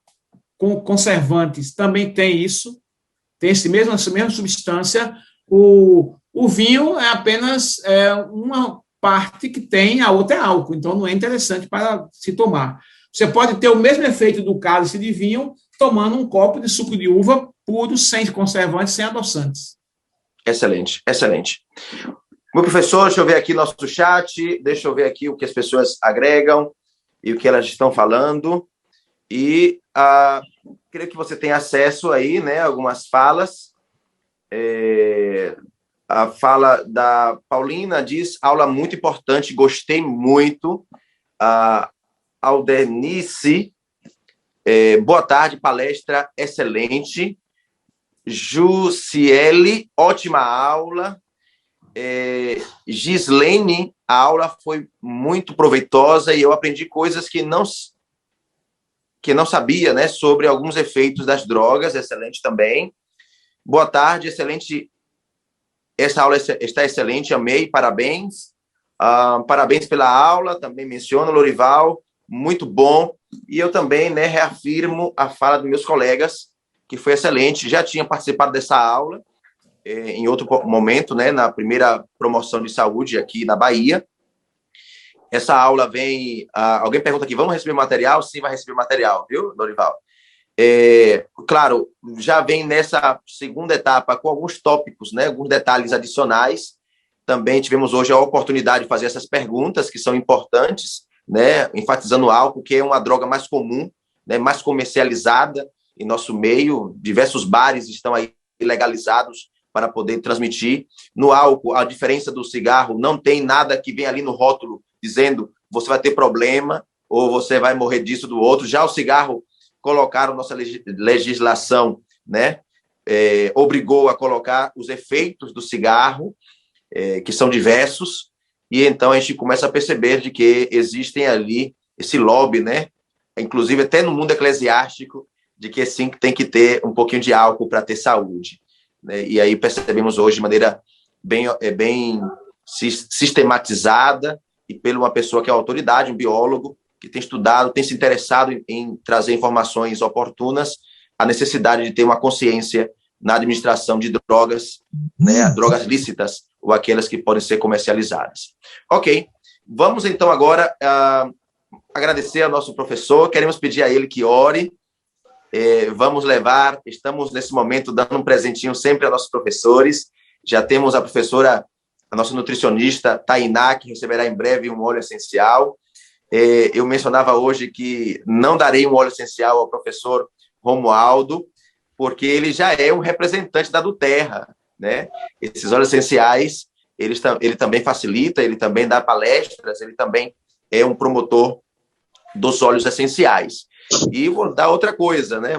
com conservantes, também tem isso, tem essa mesma substância. O vinho é apenas uma parte que tem, a outra é álcool, então não é interessante para se tomar. Você pode ter o mesmo efeito do cálice de vinho tomando um copo de suco de uva puro, sem conservantes, sem adoçantes.
Excelente, excelente. Meu professor, deixa eu ver aqui nosso chat, deixa eu ver aqui o que as pessoas agregam e o que elas estão falando. E creio que você tem acesso aí, né, a algumas falas. A fala da Paulina diz, aula muito importante, gostei muito. A Aldenice, boa tarde, palestra excelente. Jussiele, ótima aula. Gislene, a aula foi muito proveitosa e eu aprendi coisas que não sabia, né, sobre alguns efeitos das drogas, excelente também. Boa tarde, excelente. Essa aula está excelente, amei, parabéns. Parabéns pela aula, também menciona, Lorival, muito bom. E eu também, né, reafirmo a fala dos meus colegas, que foi excelente. Já tinha participado dessa aula em outro momento, né, na primeira promoção de saúde aqui na Bahia. Essa aula vem... alguém pergunta aqui, vamos receber material? Sim, vai receber material, viu, Lorival? Claro, já vem nessa segunda etapa com alguns tópicos, né, alguns detalhes adicionais. Também tivemos hoje a oportunidade de fazer essas perguntas que são importantes, né, enfatizando o álcool, que é uma droga mais comum, né, mais comercializada em nosso meio. Diversos bares estão aí legalizados para poder transmitir. No álcool, a diferença do cigarro, não tem nada que vem ali no rótulo dizendo você vai ter problema ou você vai morrer disso, do outro. Já o cigarro, colocaram nossa legislação, né, obrigou a colocar os efeitos do cigarro, que são diversos, e então a gente começa a perceber de que existem ali esse lobby, né, inclusive até no mundo eclesiástico, de que sim, tem que ter um pouquinho de álcool para ter saúde, né? E aí percebemos hoje de maneira bem sistematizada e por uma pessoa que é autoridade, um biólogo, que tem estudado, tem se interessado em trazer informações oportunas, a necessidade de ter uma consciência na administração de drogas, né, drogas lícitas ou aquelas que podem ser comercializadas. Ok, vamos então agora agradecer ao nosso professor, queremos pedir a ele que ore, estamos nesse momento dando um presentinho sempre aos nossos professores, já temos a professora, a nossa nutricionista, Tainá, que receberá em breve um óleo essencial. Eu mencionava hoje que não darei um óleo essencial ao professor Romualdo, porque ele já é um representante da Duterra, né? Esses óleos essenciais, ele também facilita, ele também dá palestras, ele também é um promotor dos óleos essenciais. E vou dar outra coisa, né?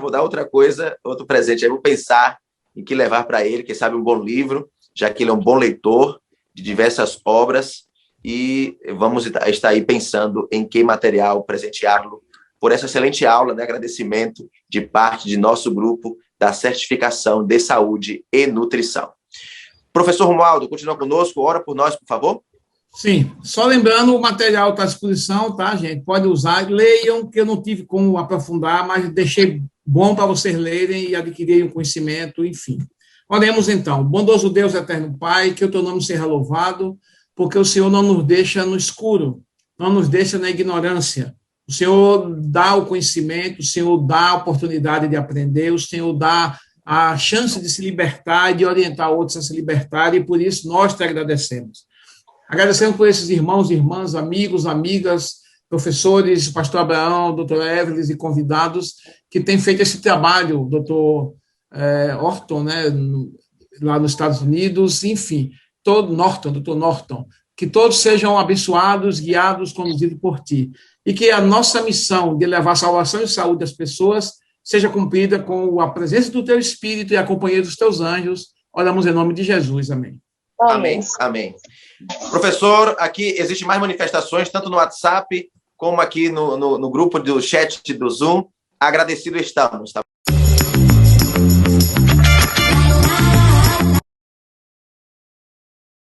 Outro presente. Aí vou pensar em que levar para ele, quem sabe um bom livro, já que ele é um bom leitor de diversas obras, e vamos estar aí pensando em que material presenteá-lo por essa excelente aula, né? Agradecimento de parte de nosso grupo da certificação de saúde e nutrição. Professor Romualdo, continua conosco, ora por nós, por favor.
Sim, só lembrando, o material está à disposição, tá, gente? Pode usar, leiam, que eu não tive como aprofundar, mas deixei bom para vocês lerem e adquirirem o conhecimento, enfim. Oremos então. Bondoso Deus, eterno Pai, que o teu nome seja louvado, porque o Senhor não nos deixa no escuro, não nos deixa na ignorância. O Senhor dá o conhecimento, o Senhor dá a oportunidade de aprender, o Senhor dá a chance de se libertar e de orientar outros a se libertarem, e por isso nós te agradecemos. Agradecemos por esses irmãos, irmãs, amigos, amigas, professores, o pastor Abraão, o doutor Everles e convidados que têm feito esse trabalho, o doutor Orton, né, lá nos Estados Unidos, enfim, doutor Norton, que todos sejam abençoados, guiados, conduzidos por ti. E que a nossa missão de levar salvação e saúde às pessoas seja cumprida com a presença do teu Espírito e a companhia dos teus anjos. Oramos em nome de Jesus. Amém.
Amém. Amém. Professor, aqui existe mais manifestações, tanto no WhatsApp como aqui no grupo do chat do Zoom. Agradecido estamos, tá?